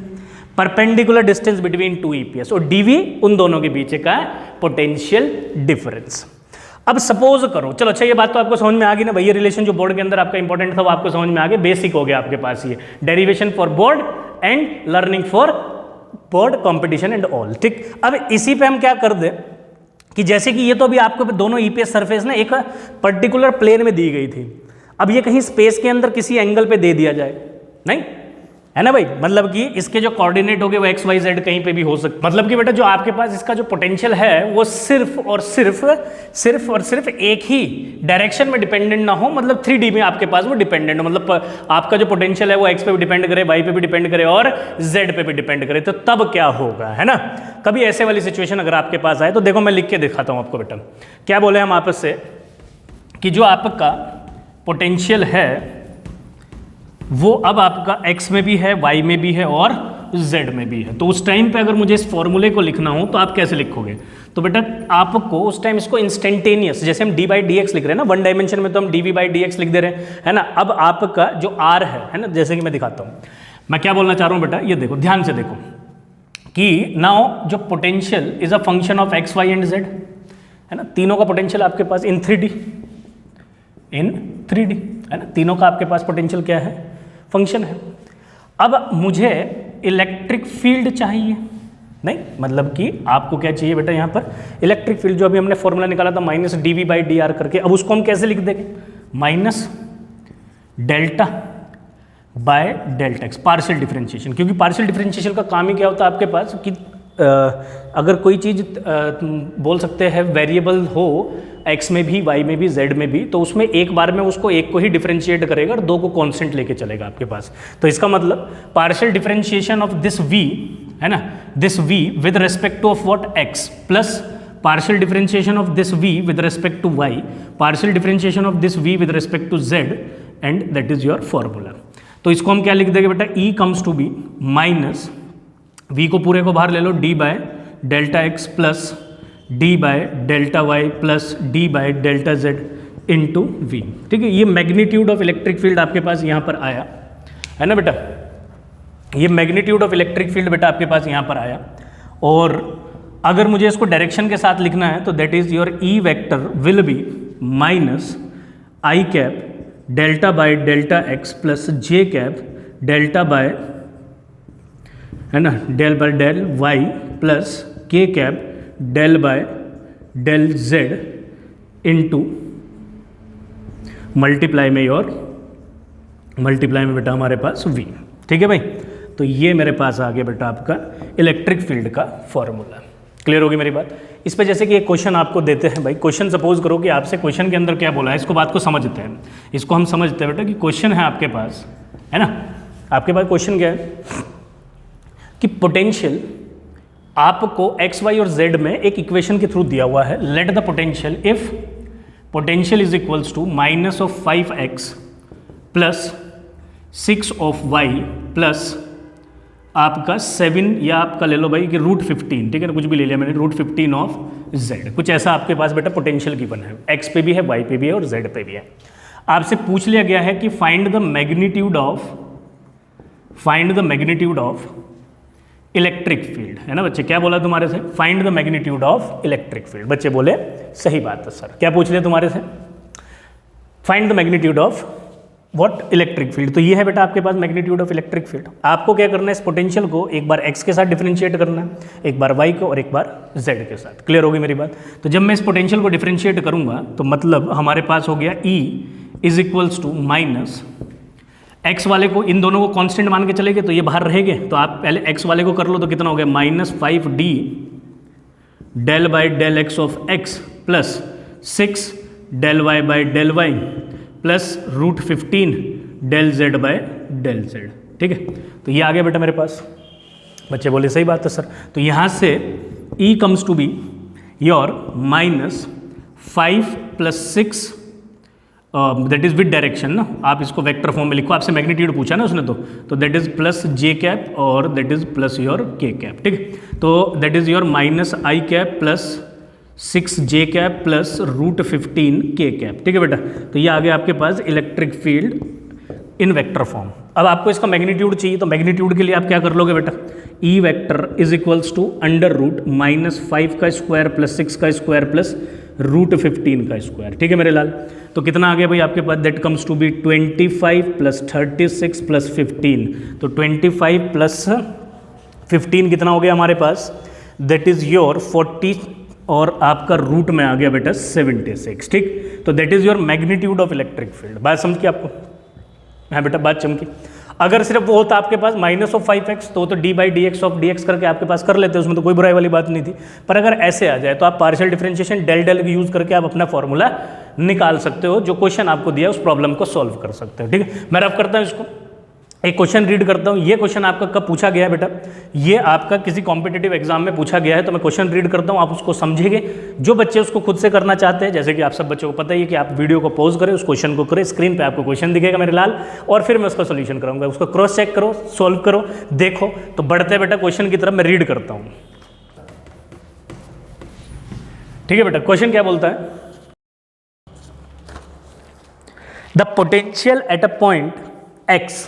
perpendicular distance between two EPS, और डीवी उन दोनों के बीच का पोटेंशियल डिफरेंस। अब सपोज करो, चलो अच्छा ये बात तो आपको समझ में आ गई ना भाई, ये रिलेशन जो बोर्ड के अंदर आपका इंपॉर्टेंट था वो आपको समझ में आ गया, बेसिक हो गया आपके पास ये, derivation for board and learning for board competition and all, ठीक। अब इसी पे हम क्या कर दे कि जैसे कि ये तो अभी आपको दोनों ईपीएस सरफेस ना एक पर्टिकुलर प्लेन में दी गई थी, अब ये कहीं स्पेस के अंदर किसी एंगल पे दे दिया जाए, नहीं है ना भाई, मतलब कि इसके जो कोऑर्डिनेट हो गए वो एक्स वाई जेड कहीं पे भी हो सकते, मतलब कि बेटा जो आपके पास इसका जो पोटेंशियल है वो सिर्फ और सिर्फ एक ही डायरेक्शन में डिपेंडेंट ना हो, मतलब 3D में आपके पास वो डिपेंडेंट हो, मतलब आपका जो पोटेंशियल है वो एक्स पे भी डिपेंड करे, वाई पे भी डिपेंड करे और जेड पे भी डिपेंड करे, तो तब क्या होगा, है ना। कभी ऐसे वाली सिचुएशन अगर आपके पास आए तो देखो मैं लिख के दिखाता हूँ आपको बेटा, क्या बोले हम आपस से कि जो आपका पोटेंशियल है वो अब आपका x में भी है, y में भी है और z में भी है। तो उस टाइम पे अगर मुझे इस फॉर्मूले को लिखना हो तो आप कैसे लिखोगे, तो बेटा आपको उस टाइम इसको इंस्टेंटेनियस, जैसे हम d/dx लिख रहे हैं ना, वन डायमेंशन में तो हम dv/dx लिख दे रहे हैं, है ना। अब आपका जो r है ना, जैसे कि मैं दिखाता हूँ, मैं क्या बोलना चाह रहा हूँ बेटा, ये देखो ध्यान से देखो कि नाउ जो potential is a function of x, y and z, है ना। तीनों का पोटेंशियल आपके पास इन 3D है ना, तीनों का आपके पास पोटेंशियल क्या है, फंक्शन है। अब मुझे इलेक्ट्रिक फील्ड चाहिए, नहीं मतलब कि आपको क्या चाहिए बेटा यहाँ पर, इलेक्ट्रिक फील्ड, जो अभी हमने फॉर्मूला निकाला था माइनस dv/dr करके, अब उसको हम कैसे लिख देंगे, minus delta by delta x, partial differentiation, क्योंकि पार्शियल डिफरेंशिएशन का काम ही क्या होता है आपके पास कि अगर कोई चीज़ बोल सकते हैं वेरिएबल हो x में भी, y में भी, z में भी, तो उसमें एक बार में उसको एक को ही डिफरेंशिएट करेगा और दो को कांस्टेंट लेके चलेगा आपके पास। तो इसका मतलब partial differentiation of this v, है ना, this v with respect to of what x, plus partial differentiation of this v with respect to y, partial differentiation of this v with respect to z, and that is your formula. तो इसको हम क्या लिख देंगे बेटा, e comes to be minus v को पूरे को बाहर ले लो, d/Δx plus d/Δy plus d/Δz into v, ठीक है। ये मैग्नीट्यूड ऑफ इलेक्ट्रिक फील्ड आपके पास यहाँ पर आया, है ना बेटा, ये मैग्नीट्यूड ऑफ इलेक्ट्रिक फील्ड बेटा आपके पास यहाँ पर आया। और अगर मुझे इसको डायरेक्शन के साथ लिखना है तो that is your e vector will be minus i cap delta by delta x plus j cap delta by, है ना, del by del y plus k cap del by del z into multiply में बेटा हमारे पास v, ठीक है भाई। तो ये मेरे पास आ गया बेटा आपका इलेक्ट्रिक फील्ड का फॉर्मूला। क्लियर होगी मेरी बात। इस पे जैसे कि एक क्वेश्चन आपको देते हैं भाई, क्वेश्चन सपोज करो कि आपसे क्वेश्चन के अंदर क्या बोला है, इसको बात को समझते हैं, इसको हम समझते हैं बेटा कि क्वेश्चन है आपके पास, है ना, आपके पास क्वेश्चन क्या है कि पोटेंशियल आपको x, y और z में एक इक्वेशन के थ्रू दिया हुआ है, let the potential if potential is equals to minus of 5x plus 6 of y plus आपका 7 या आपका ले लो भाई कि √15, ठीक है ना, कुछ भी ले लिया मैंने, √15 ऑफ z, कुछ ऐसा आपके पास बेटा पोटेंशियल गिवन है, x पे भी है, y पे भी है और z पे भी है। आपसे पूछ लिया गया है कि find the magnitude of electric field, है ना बच्चे, क्या बोला तुम्हारे से, find the magnitude of electric field. बच्चे बोले सही बात है सर, क्या पूछ लिया तुम्हारे से, find the magnitude of what, electric field. तो ये है बेटा आपके पास मैग्नीट्यूड ऑफ इलेक्ट्रिक फील्ड। आपको क्या करना है, इस पोटेंशियल को एक बार x के साथ डिफरेंशिएट करना है, एक बार y को और एक बार z के साथ। क्लियर होगी मेरी बात। तो जब मैं इस पोटेंशियल को डिफरेंशिएट करूंगा तो मतलब हमारे पास हो गया E is equals to minus x वाले को, इन दोनों को कांस्टेंट मान के चलेंगे तो ये बाहर रहेंगे, तो आप पहले x वाले को कर लो तो कितना हो गया, -5d del by del X of x plus 6 del y by del y plus √15 del z by del z, ठीक है। तो ये आ गया बेटा मेरे पास। बच्चे बोले सही बात है सर। तो यहाँ से E comes to be your -5 + 6 that is with direction ना, आप इसको वेक्टर फॉर्म में लिखो, आपसे मैग्नीट्यूड पूछा ना उसने, तो that is plus J cap और दैट इज प्लस योर के कैप, ठीक है। तो that is your -i cap plus 6 J cap plus √15 के कैप, ठीक है बेटा। तो ये आ गया आपके पास electric field in vector form. अब आपको इसका मैग्नीट्यूड चाहिए, तो मैग्नीट्यूड के लिए आप क्या कर लोगे बेटा, E vector is equals to √-5 का स्क्वायर प्लस 6 का स्क्वायर प्लस √15 का स्क्वायर, ठीक है मेरे लाल। तो कितना आ गया भाई आपके पास, दैट कम्स टू बी 25 + 36 + 15, तो 25 + 15 कितना हो गया हमारे पास, दैट इज योर 40 और आपका रूट में आ गया बेटा 76, ठीक। तो that is your magnitude of electric field. बात समझ की आपको? हाँ बेटा बात चमकी। अगर सिर्फ वो होता आपके पास -5x तो d/dx करके आपके पास कर लेते, उसमें तो कोई बुराई वाली बात नहीं थी। पर अगर ऐसे आ जाए तो आप पार्शियल डिफरेंशिएशन डेल यूज़ करके आप अपना फॉर्मूला निकाल सकते हो, जो क्वेश्चन आपको दिया उस प्रॉब्लम को सॉल्व कर सकते हो, ठीक है। मैं रफ करता हूँ इसको, एक क्वेश्चन रीड करता हूँ। ये क्वेश्चन आपका कब पूछा गया है बेटा, ये आपका किसी कॉम्पिटिटिव एग्जाम में पूछा गया है। तो मैं क्वेश्चन रीड करता हूँ, आप उसको समझेंगे। जो बच्चे उसको खुद से करना चाहते हैं, जैसे कि आप सब बच्चों को पता ही है कि आप वीडियो को पॉज करें, उस क्वेश्चन को करें, स्क्रीन पे आपको क्वेश्चन दिखेगा मेरे लाल, और फिर मैं उसका सोल्यूशन कराऊंगा। उसको क्रॉस चेक करो, सॉल्व करो, देखो। तो बढ़ते बेटा क्वेश्चन की तरफ मैं रीड करता हूँ, ठीक है बेटा। क्वेश्चन क्या बोलता है, the potential at a point x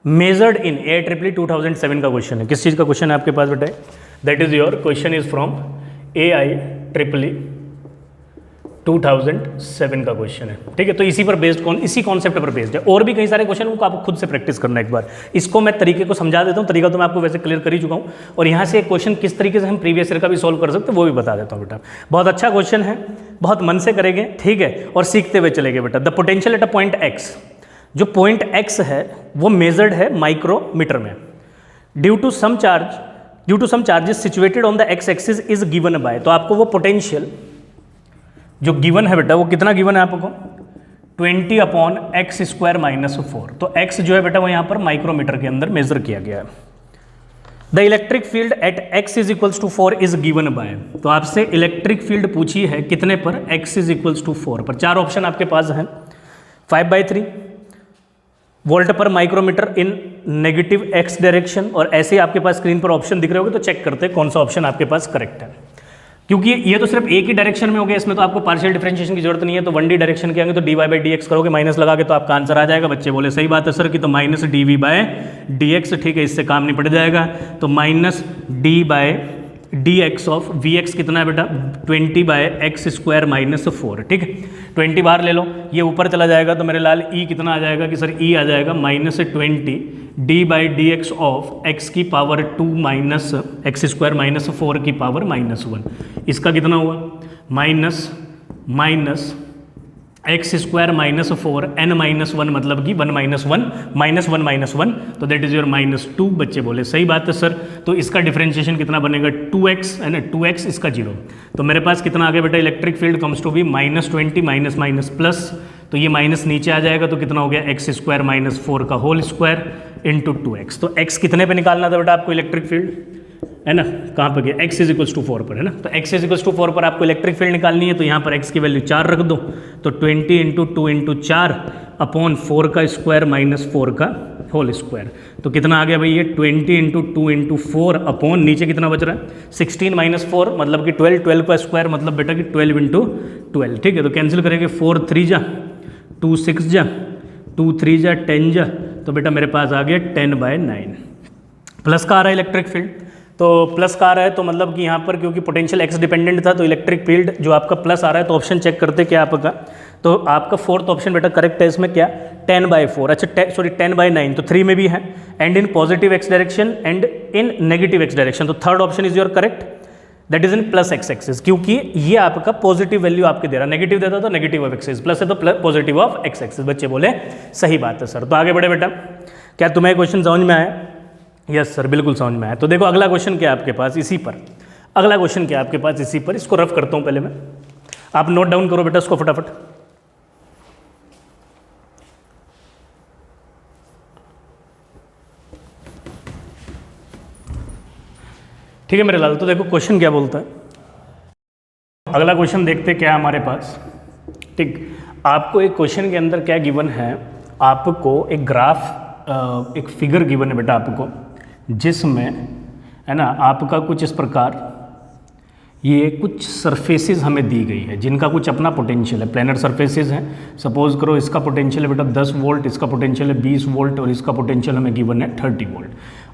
measured in AIEEE 2007 का क्वेश्चन है। किस चीज़ का क्वेश्चन है आपके पास बेटा, that is your question is from AIEEE 2007 का क्वेश्चन है, ठीक है। तो इसी पर बेस्ड इसी कॉन्सेप्ट पर बेस्ड है। और भी कई सारे क्वेश्चन उनको आपको खुद से प्रैक्टिस करना है एक बार। इसको मैं तरीके को समझा देता हूँ, तरीका तो मैं आपको वैसे क्लियर कर ही चुका हूँ, और यहाँ से एक क्वेश्चन किस तरीके से हम प्रीवियस ईयर का भी सॉल्व कर सकते हैं वो भी बता देता हूँ बेटा। बहुत अच्छा क्वेश्चन है, बहुत मन से करेंगे, ठीक है, और सीखते हुए चलेंगे बेटा। The potential at a point x, जो पॉइंट x है वो मेजर्ड है माइक्रोमीटर में, due to some charges situated on the x axis is given by. तो आपको वो पोटेंशियल जो गिवन है बेटा, वो कितना गिवन है आपको, 20/x² - 4। तो x जो है बेटा वो यहाँ पर माइक्रोमीटर के अंदर मेजर किया गया है। The electric field at x is equals to 4 is given by. तो आपसे इलेक्ट्रिक फील्ड पूछी है कितने पर, x इज इक्वल्स टू 4 पर। चार ऑप्शन आपके पास हैं, 5/3 वोल्ट पर माइक्रोमीटर इन नेगेटिव x डायरेक्शन, और ऐसे ही आपके पास स्क्रीन पर ऑप्शन दिख रहे होंगे, तो चेक करते हैं कौन सा ऑप्शन आपके पास करेक्ट है। क्योंकि ये तो सिर्फ एक ही डायरेक्शन में हो गया, इसमें तो आपको पार्शियल डिफरेंशिएशन की जरूरत नहीं है। तो 1D डायरेक्शन के आएंगे तो dy/dx करोगे, माइनस लगा के, तो आपका आंसर आ जाएगा। बच्चे बोले सही बात है सर कि तो -dv/dx, ठीक है, इससे काम निपट जाएगा। तो -d/dx ऑफ vx कितना है बेटा, 20/x² - 4, ठीक है। 20 बाहर ले लो, ये ऊपर चला जाएगा, तो मेरे लाल e कितना आ जाएगा कि सर e आ जाएगा -20 d/dx ऑफ x की पावर 2 - x² - 4 की पावर -1। इसका कितना हुआ, -x² - 4 n-1, मतलब कि 1 - 1 तो दैट इज योर -2। बच्चे बोले सही बात है सर। तो इसका डिफरेंशिएशन कितना बनेगा, 2x है ना, 2x इसका 0। तो मेरे पास कितना आ गया बेटा, electric field comes to be -20 minus plus, तो ये माइनस नीचे आ जाएगा, तो कितना हो गया, x² - 4 का होल स्क्वायर इंटू 2x। तो x कितने पे निकालना था बेटा आपको इलेक्ट्रिक फील्ड, है ना, कहाँ पे गया, x = 4 पर, है ना। तो x = 4 पर आपको इलेक्ट्रिक फील्ड निकालनी है, तो यहाँ पर x की वैल्यू 4 रख दो, तो 20 × 2 × 4 अपॉन 4 का स्क्वायर - 4 का होल स्क्वायर। तो कितना आ गया भाई, ये 20 × 2 × 4 अपॉन नीचे कितना बच रहा है, 16 - 4 मतलब कि 12 का स्क्वायर मतलब बेटा कि 12 × 12, ठीक है। तो कैंसिल करेंगे, 4 3 जा 2 6 जा 2 3 जा 10 जा, तो बेटा मेरे पास आ गया 10/9। प्लस का आ रहा है इलेक्ट्रिक फील्ड, तो प्लस का आ रहा है, तो मतलब कि यहाँ पर क्योंकि पोटेंशियल x डिपेंडेंट था, तो इलेक्ट्रिक फील्ड जो आपका प्लस आ रहा है, तो ऑप्शन चेक करते क्या आपका, तो आपका फोर्थ ऑप्शन बेटा करेक्ट है इसमें, क्या 10/4, अच्छा 10/9, तो 3 में भी है, and in positive x direction and in negative x direction. तो third option is your correct, that is in plus x axis, क्योंकि ये आपका पॉजिटिव वैल्यू आपके दे रहा है, नेगेटिव देता तो नेगेटिव ऑफ एक्सिस, प्लस है तो पॉजिटिव ऑफ x एक्सिस। बच्चे बोले सही बात है सर। तो आगे बढ़े बेटा, क्या तुम्हें क्वेश्चन समझ में आया? यस सर, बिल्कुल समझ में आया। तो देखो अगला क्वेश्चन क्या है आपके पास इसी पर, अगला क्वेश्चन क्या है आपके पास इसी पर, इसको रफ करता हूँ पहले मैं, आप नोट डाउन करो बेटा इसको फटाफट। ठीक है मेरे लाल। तो देखो क्वेश्चन क्या बोलता है, अगला क्वेश्चन देखते क्या है हमारे पास। ठीक, आपको एक क्वेश्चन के अंदर क्या गिवन है, आपको एक ग्राफ एक फिगर गिवन है बेटा आपको, जिसमें है ना आपका कुछ इस प्रकार ये कुछ सरफेसेस हमें दी गई है जिनका कुछ अपना पोटेंशियल है, प्लेनर सरफेसेस हैं। सपोज करो इसका पोटेंशियल है बेटा 10 वोल्ट, इसका पोटेंशियल है 20 वोल्ट और इसका पोटेंशियल हमें गिवन है 30 वोल्ट।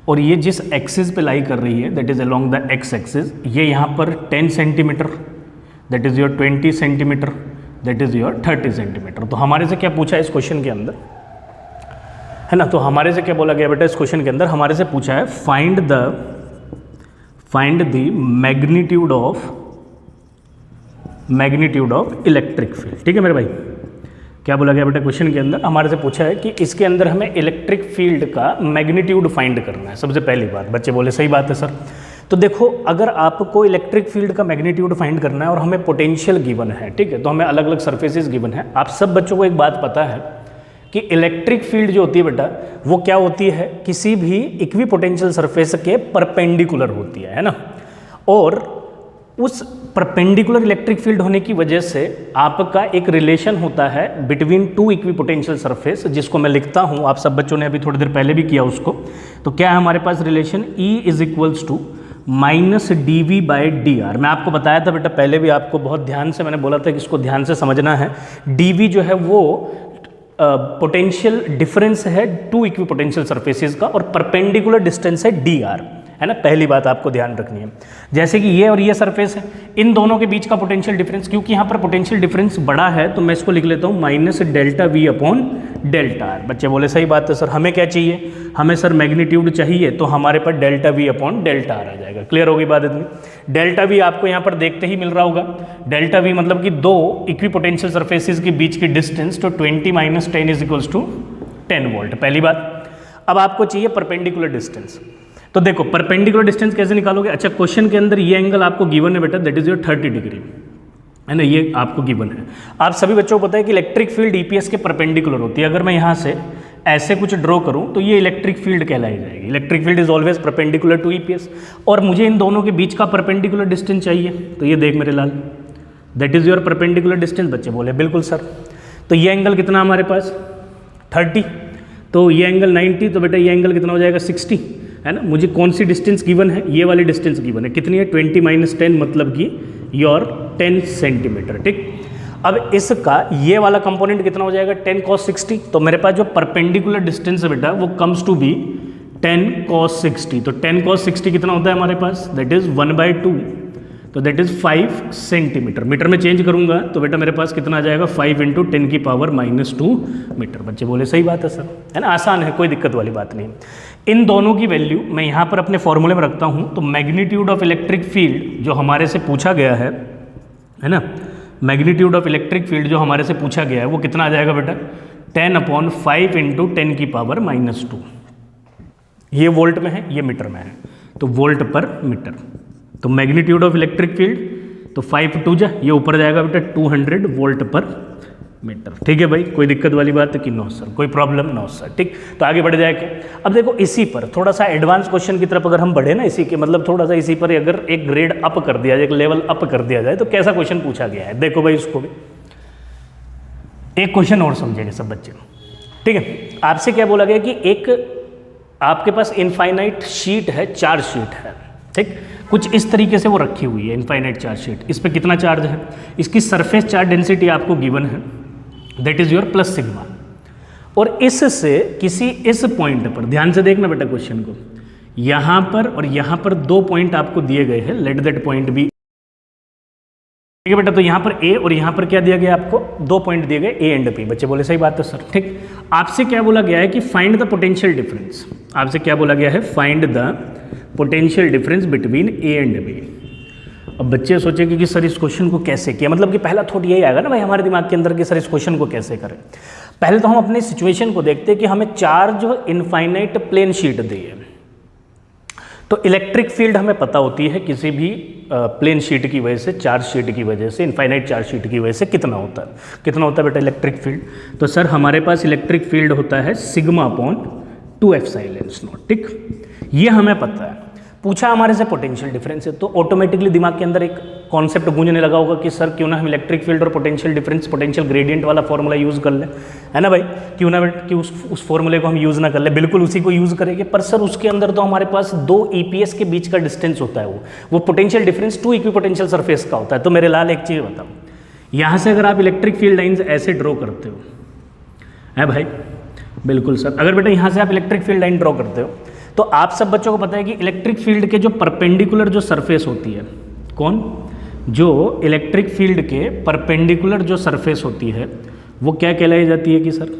और ये जिस एक्सिस पे लाई कर रही है that is along the x axis, ये यहाँ पर 10 centimetre, that is your 20 centimetre, that is your 30 centimetre. तो हमारे से क्या पूछा है इस क्वेश्चन के अंदर, है ना, तो हमारे से क्या बोला गया बेटा इस क्वेश्चन के अंदर, हमारे से पूछा है find the magnitude of electric field. ठीक है मेरे भाई, क्या बोला गया बेटा क्वेश्चन के अंदर, हमारे से पूछा है कि इसके अंदर हमें इलेक्ट्रिक फील्ड का मैग्नीट्यूड फाइंड करना है। सबसे पहली बात, बच्चे बोले सही बात है सर। तो देखो अगर आपको इलेक्ट्रिक फील्ड का मैग्नीट्यूड फाइंड करना है और हमें पोटेंशियल गिवन है, ठीक है, तो हमें अलग अलग सरफेसेस गिवन है। आप सब बच्चों को एक बात पता है कि इलेक्ट्रिक फील्ड जो होती है बेटा वो क्या होती है, किसी भी इक्वी पोटेंशियल सरफेस के परपेंडिकुलर होती है ना। और उस परपेंडिकुलर इलेक्ट्रिक फील्ड होने की वजह से आपका एक रिलेशन होता है between two equi potential surface, जिसको मैं लिखता हूं, आप सब बच्चों ने अभी थोड़ी देर पहले भी किया उसको। तो क्या है हमारे पास relation, E is equals to minus dV by dr। मैं आपको बताया था बेटा पहले भी, आपको बहुत ध्यान से मैंने बोला था कि इसको ध्यान से समझना है। dV जो है वो पोटेंशियल डिफरेंस है टू इक्वी पोटेंशियल सरफेसेस का और परपेंडिकुलर डिस्टेंस है dr, है ना। पहली बात आपको ध्यान रखनी है, जैसे कि ये और ये सरफेस है, इन दोनों के बीच का पोटेंशियल डिफरेंस, क्योंकि यहाँ पर पोटेंशियल डिफरेंस बड़ा है तो मैं इसको लिख लेता हूँ minus delta V upon delta R। बच्चे बोले सही बात है सर, हमें क्या चाहिए, हमें सर मैग्नीट्यूड चाहिए, तो हमारे पास delta V upon delta R आ जाएगा। क्लियर होगी बात इतनी। डेल्टा V आपको यहाँ पर देखते ही मिल रहा होगा, डेल्टा V मतलब कि दो इक्वी पोटेंशियल सरफेसेस के बीच की डिस्टेंस, तो 20 minus 10 is equals to 10 volt, पहली बात। अब आपको चाहिए परपेंडिकुलर डिस्टेंस, तो देखो परपेंडिकुलर डिस्टेंस कैसे निकालोगे। अच्छा, क्वेश्चन के अंदर ये एंगल आपको गिवन है बेटा, दैट इज योर 30 डिग्री, है ना, ये आपको गिवन है। आप सभी बच्चों को पता है कि इलेक्ट्रिक फील्ड ईपीएस के परपेंडिकुलर होती है। अगर मैं यहाँ से ऐसे कुछ ड्रॉ करूँ तो ये इलेक्ट्रिक फील्ड कहलाई जाएगी। Electric field is always perpendicular to EPS, और मुझे इन दोनों के बीच का परपेंडिकुलर डिस्टेंस चाहिए। तो ये देख मेरे लाल, that is your perpendicular distance. बच्चे बोले बिल्कुल सर। तो ये एंगल कितना हमारे पास 30, तो ये एंगल 90, तो बेटा ये एंगल कितना हो जाएगा 60, है ना। मुझे कौन सी डिस्टेंस गिवन है, ये वाली डिस्टेंस गिवन है, कितनी है 20 माइनस 10 मतलब कि योर 10 सेंटीमीटर। ठीक, अब इसका ये वाला कंपोनेंट कितना हो जाएगा 10 cos 60, तो मेरे पास जो परपेंडिकुलर डिस्टेंस है बेटा वो कम्स टू बी 10 cos 60। तो 10 cos 60 कितना होता है हमारे पास, दैट इज 1/2, तो दैट इज 5 सेंटीमीटर। मीटर में चेंज करूंगा तो बेटा मेरे पास कितना आ जाएगा 5 × 10 की पावर -2 मीटर। बच्चे बोले सही बात है सर, है ना, आसान है, कोई दिक्कत वाली बात नहीं। इन दोनों की वैल्यू मैं यहाँ पर अपने फॉर्मूले में रखता हूँ। तो मैग्नीट्यूड ऑफ इलेक्ट्रिक फील्ड जो हमारे से पूछा गया है ना, मैग्नीट्यूड ऑफ इलेक्ट्रिक फील्ड जो हमारे से पूछा गया है वो कितना आ जाएगा बेटा 10/5 × 10 की पावर -2। ये वोल्ट में है, ये मीटर में है, तो वोल्ट पर मीटर। तो मैग्नीट्यूड ऑफ इलेक्ट्रिक फील्ड, तो 5 × 2 जा, ये ऊपर जाएगा बेटा 200 वोल्ट पर मीटर। ठीक है भाई, कोई दिक्कत वाली बात है कि नो सर, कोई प्रॉब्लम नो सर। ठीक, तो आगे बढ़ जाए क्या। अब देखो इसी पर थोड़ा सा एडवांस क्वेश्चन की तरफ अगर हम बढ़े ना, इसी के मतलब थोड़ा सा इसी पर अगर एक ग्रेड अप कर दिया जाए, एक लेवल अप कर दिया जाए, तो कैसा क्वेश्चन पूछा गया है। देखो भाई उसको भी एक क्वेश्चन और समझेंगे सब बच्चे। ठीक है, आपसे क्या बोला गया कि एक आपके पास इनफाइनाइट शीट है, चार्ज शीट है, ठीक, कुछ इस तरीके से वो रखी हुई है इनफाइनाइट चार्ज शीट। इस पर कितना चार्ज है, इसकी सरफेस चार्ज डेंसिटी आपको गिवन है, that is your plus sigma. और इससे किसी इस पॉइंट पर ध्यान से देखना बेटा क्वेश्चन को, यहां पर और यहां पर दो पॉइंट आपको दिए गए हैं, लेट दैट पॉइंट बी। ठीक है बेटा, तो यहां पर ए और यहां पर क्या दिया गया आपको, दो पॉइंट दिए गए ए एंड पी। बच्चे बोले सही बात है सर। ठीक, आपसे क्या बोला गया है कि फाइंड द पोटेंशियल डिफरेंस। आपसे क्या बोला गया है, find the potential difference between A and B. अब बच्चे सोचेंगे कि सर इस क्वेश्चन को कैसे किया, मतलब कि पहला थॉट यही आएगा ना भाई हमारे दिमाग के अंदर कि सर इस क्वेश्चन को कैसे करें। पहले तो हम अपने सिचुएशन को देखते हैं कि हमें चार्ज इनफाइनाइट प्लेन शीट दी है, तो इलेक्ट्रिक फील्ड हमें पता होती है किसी भी प्लेन शीट की वजह से, चार्ज शीट की वजह से, इनफाइनाइट चार्ज शीट की वजह से कितना होता है, कितना होता है बेटा इलेक्ट्रिक फील्ड। तो सर हमारे पास इलेक्ट्रिक फील्ड होता है सिग्मा अपॉन 2 एप्सिलॉन नॉट। ठीक, ये हमें पता है। पूछा हमारे से पोटेंशियल डिफरेंस है, तो ऑटोमेटिकली दिमाग के अंदर एक कॉन्सेप्ट गूंजने लगा होगा कि सर क्यों ना हम इलेक्ट्रिक फील्ड और पोटेंशियल डिफरेंस, पोटेंशियल ग्रेडियंट वाला फॉर्मूला यूज़ कर लें, है ना भाई, क्यों ना कि उस फॉर्मूले को हम यूज़ ना कर ले, बिल्कुल उसी को यूज़ करेंगे। पर सर उसके अंदर तो हमारे पास 2 EPS के बीच का डिस्टेंस होता है, वो पोटेंशियल डिफरेंस 2 इक्विपोटेंशियल सरफेस का होता है। तो मेरे लाल एक चीज़ बताओ, यहाँ से अगर आप इलेक्ट्रिक फील्ड लाइन्स ऐसे ड्रॉ करते हो, है भाई, बिल्कुल सर, अगर बेटा यहाँ से आप इलेक्ट्रिक फील्ड लाइन ड्रॉ करते हो तो आप सब बच्चों को पता है कि इलेक्ट्रिक फील्ड के जो परपेंडिकुलर जो सरफेस होती है, कौन, जो इलेक्ट्रिक फील्ड के परपेंडिकुलर जो सरफेस होती है वो क्या कहलाई जाती है कि सर,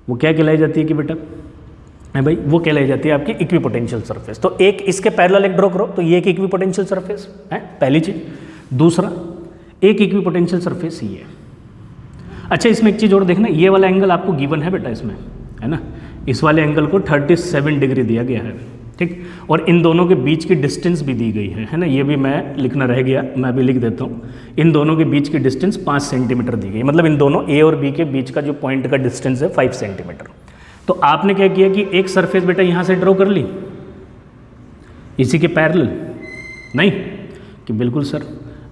वो क्या कहलाई जाती है कि बेटा, है भाई, वो कहलाई जाती है आपकी इक्विपोटेंशियल सरफेस। तो एक इसके पैरेलल एक ड्रॉ करो तो ये एक इक्विपोटेंशियल सरफेस है, पहली चीज। दूसरा, एक इक्विपोटेंशियल सरफेस ये है। अच्छा, इसमें एक चीज़ और देखना, ये वाला एंगल आपको गिवन है बेटा इसमें, है ना, इस वाले एंगल को 37 डिग्री दिया गया है, ठीक, और इन दोनों के बीच की डिस्टेंस भी दी गई है ना, ये भी मैं लिखना रह गया, मैं भी लिख देता हूँ। इन दोनों के बीच की डिस्टेंस 5 सेंटीमीटर दी गई, मतलब इन दोनों ए और बी के बीच का जो पॉइंट का डिस्टेंस है 5 सेंटीमीटर। तो आपने क्या किया कि एक सरफेस बेटा यहाँ से ड्रॉ कर ली इसी के पैरेलल, नहीं कि बिल्कुल सर,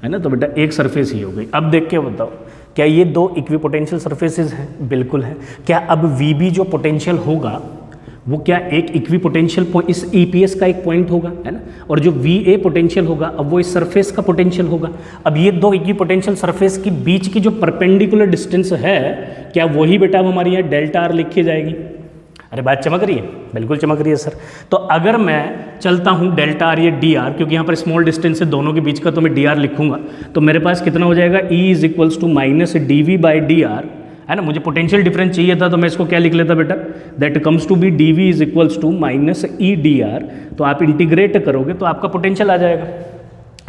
है ना, तो बेटा एक सरफेस ही हो गई। अब देख के बताओ, क्या ये 2 इक्विपोटेंशियल सरफेसेस हैं? बिल्कुल है। क्या अब VB जो पोटेंशियल होगा वो क्या एक इक्विपोटेंशियल इस EPS का एक पॉइंट होगा, है ना, और जो VA पोटेंशियल होगा अब वो इस सरफेस का पोटेंशियल होगा। अब ये 2 इक्विपोटेंशियल सरफेस के बीच की जो परपेंडिकुलर डिस्टेंस है, क्या वही बेटा अब हमारी यहाँ डेल्टा R लिखी जाएगी? अरे बात चमक रही है, बिल्कुल चमक रही है सर। तो अगर मैं चलता हूँ डेल्टा R ये dr, क्योंकि यहाँ पर स्मॉल डिस्टेंस है दोनों के बीच का, तो मैं dr लिखूंगा, तो मेरे पास कितना हो जाएगा, E is equals to minus dV/dr, है ना। मुझे पोटेंशियल डिफरेंस चाहिए था तो मैं इसको क्या लिख लेता बेटा, that comes to be dV is equals to minus E/dr। तो आप इंटीग्रेट करोगे तो आपका पोटेंशियल आ जाएगा,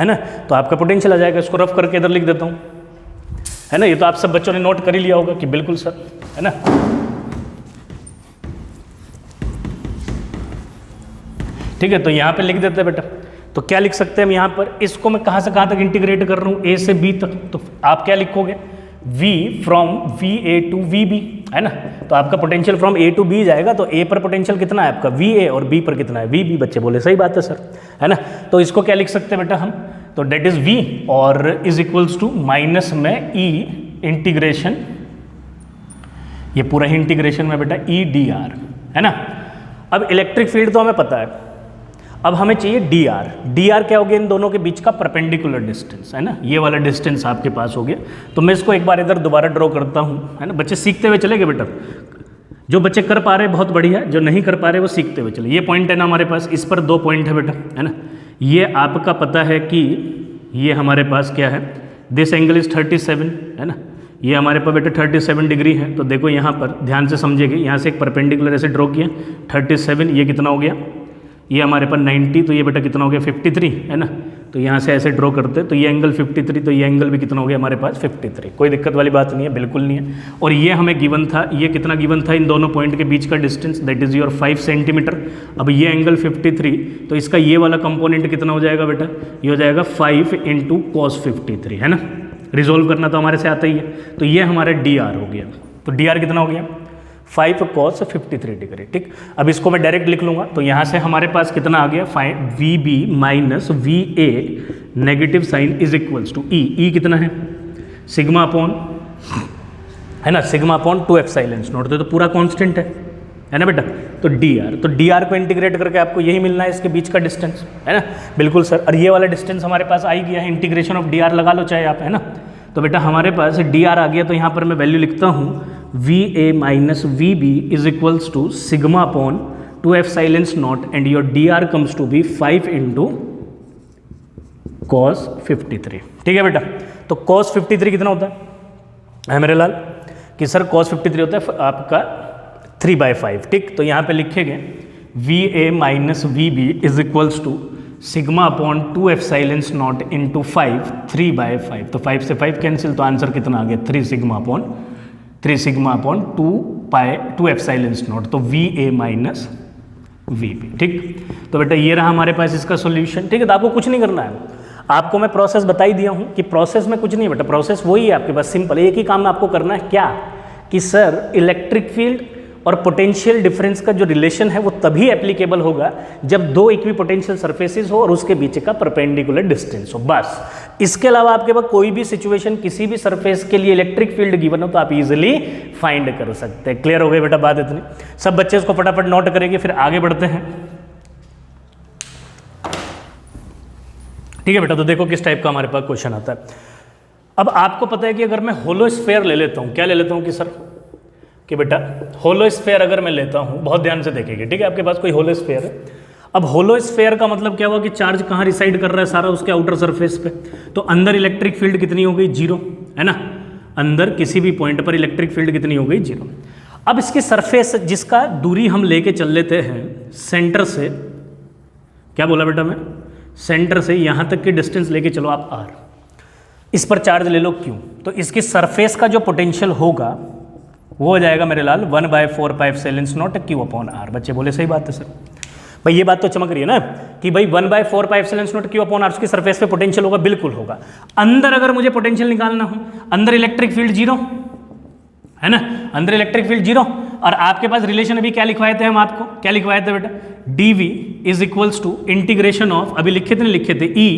है ना, तो आपका पोटेंशियल आ जाएगा। इसको रफ करके इधर लिख देता हूँ, है ना, ये तो आप सब बच्चों ने नोट कर ही लिया होगा कि बिल्कुल सर, है ना। ठीक है, तो यहाँ पे लिख देते हैं बेटा, तो क्या लिख सकते हैं हम यहाँ पर, इसको मैं कहाँ से कहाँ तक इंटीग्रेट कर रहा हूँ, A से B तक, तो आप क्या लिखोगे, V from VA to VB, है ना। तो आपका potential from A to B जाएगा, तो A पर पोटेंशियल कितना है आपका VA और B पर कितना है VB। बच्चे बोले सही बात है सर, है ना। तो इसको क्या लिख सकते हैं बेटा हम, तो डेट इज V और इज इक्वल्स टू माइनस में E इंटीग्रेशन, ये पूरा ही इंटीग्रेशन में बेटा E/dr, है ना। अब इलेक्ट्रिक फील्ड तो हमें पता है, अब हमें चाहिए dr क्या हो गया, इन दोनों के बीच का परपेंडिकुलर डिस्टेंस, है ना, ये वाला डिस्टेंस आपके पास हो गया। तो मैं इसको एक बार इधर दोबारा ड्रॉ करता हूँ, है ना। बच्चे सीखते हुए चले गए बेटा, जो बच्चे कर पा रहे बहुत बढ़िया, जो नहीं कर पा रहे वो सीखते हुए चले। ये पॉइंट है ना हमारे पास, इस पर 2 पॉइंट है बेटा, है ना। ये आपका पता है कि ये हमारे पास क्या है, दिस एंगल इज 37, है ना, ये हमारे पास बेटा 37 डिग्री है। तो देखो यहाँ पर ध्यान से समझिएगा, यहाँ से एक परपेंडिकुलर ऐसे ड्रॉ किया 37, ये कितना हो गया, ये हमारे पास 90, तो ये बेटा कितना हो गया 53, है ना। तो यहाँ से ऐसे ड्रॉ करते तो ये एंगल 53, तो ये एंगल भी कितना हो गया हमारे पास 53। कोई दिक्कत वाली बात नहीं है, बिल्कुल नहीं है। और ये हमें गिवन था, ये कितना गिवन था, इन दोनों पॉइंट के बीच का distance, that is your 5 centimetre. अब ये एंगल 53, तो इसका ये वाला कंपोनेंट कितना हो जाएगा बेटा, ये हो जाएगा 5 इंटू cos 53, है ना। रिजोल्व करना तो हमारे से आता ही है। तो ये हमारा dr हो गया, तो dr कितना हो गया 5 cos 53 डिग्री, ठीक। अब इसको मैं डायरेक्ट लिख लूँगा, तो यहाँ से हमारे पास कितना आ गया, VB minus VA negative sign is equals to E कितना है, सिग्मा अपॉन, है ना, सिग्मा अपॉन 2 एप्सिलॉन नॉट, तो पूरा कांस्टेंट है ना बेटा। तो dr को इंटीग्रेट करके आपको यही मिलना है, इसके बीच का डिस्टेंस, है ना, बिल्कुल सर। और ये वाला डिस्टेंस हमारे पास आ ही गया है, इंटीग्रेशन ऑफ dr लगा लो चाहे आप, है ना। तो बेटा हमारे पास dr आ गया, तो यहाँ पर मैं वैल्यू लिखता हूँ VA minus VB is equals to sigma upon 2 epsilon naught, and your dr comes to be 5 into cos 53, ठीक है बेटा। तो cos 53 कितना होता है मेरे लाल, कि सर cos 53 होता है आपका 3/5, ठीक। तो यहाँ पे लिखेंगे VA minus VB is equals to sigma upon 2 epsilon naught into 5 3/5, तो 5 से 5 कैंसिल, तो आंसर कितना आ गया 3 सिग्मा अपॉन 2 एप्सिलॉन नॉट, तो VA माइनस VB, ठीक। तो बेटा ये रहा हमारे पास इसका सॉल्यूशन, ठीक है। तो आपको कुछ नहीं करना है, आपको मैं प्रोसेस बता ही दिया हूँ कि प्रोसेस में कुछ नहीं बेटा, प्रोसेस वही है आपके पास, सिंपल एक ही काम आपको करना है, क्या कि सर इलेक्ट्रिक फील्ड और पोटेंशियल डिफरेंस का जो रिलेशन है वो तभी एप्लीकेबल होगा जब दो इक्विपोटेंशियल सरफेसेस हो और उसके बीच का परपेंडिकुलर डिस्टेंस हो, बस। इसके अलावा आपके पास कोई भी सिचुएशन किसी भी सरफेस के लिए इलेक्ट्रिक फील्ड गिवन हो तो आप इजीली फाइंड कर सकते हैं। क्लियर हो गई बेटा बात इतनी? सब बच्चे इसको फटाफट नोट करेंगे, फिर आगे बढ़ते हैं। ठीक है बेटा, तो देखो किस टाइप का हमारे पास क्वेश्चन आता है। अब आपको पता है कि अगर मैं होलो स्फेयर ले लेता हूँ, क्या ले लेता हूँ कि सर कि बेटा होलो स्फेयर अगर मैं लेता हूँ, बहुत ध्यान से देखेंगे, ठीक है? आपके पास कोई होलो स्फेयर है। अब होलो स्फेयर का मतलब क्या हुआ कि चार्ज कहाँ रिसाइड कर रहा है? सारा उसके आउटर सरफेस पे। तो अंदर इलेक्ट्रिक फील्ड कितनी हो गई? 0, है ना? अंदर किसी भी पॉइंट पर इलेक्ट्रिक फील्ड कितनी हो गई? 0। अब इसकी सरफेस जिसका दूरी हम लेके चल लेते हैं सेंटर से, क्या बोला बेटा मैं? सेंटर से यहाँ तक की डिस्टेंस लेके चलो आप r, इस पर चार्ज ले लो q, तो इसकी सरफेस का जो पोटेंशियल होगा वो हो जाएगा मेरे लाल 1/4πε0 q/r। बच्चे बोले सही बात है सर। भाई ये बात तो चमक रही है ना कि भाई 1/4πε0 q/r उसकी सरफेस पे पोटेंशियल होगा, बिल्कुल होगा। अंदर अगर मुझे पोटेंशियल निकालना हो, अंदर इलेक्ट्रिक फील्ड 0 है ना, अंदर इलेक्ट्रिक फील्ड 0, और आपके पास रिलेशन अभी क्या लिखवाए थे हम आपको? क्या लिखवाए थे बेटा? dv is equals to integration of, अभी लिखे थे नहीं लिखे थे, e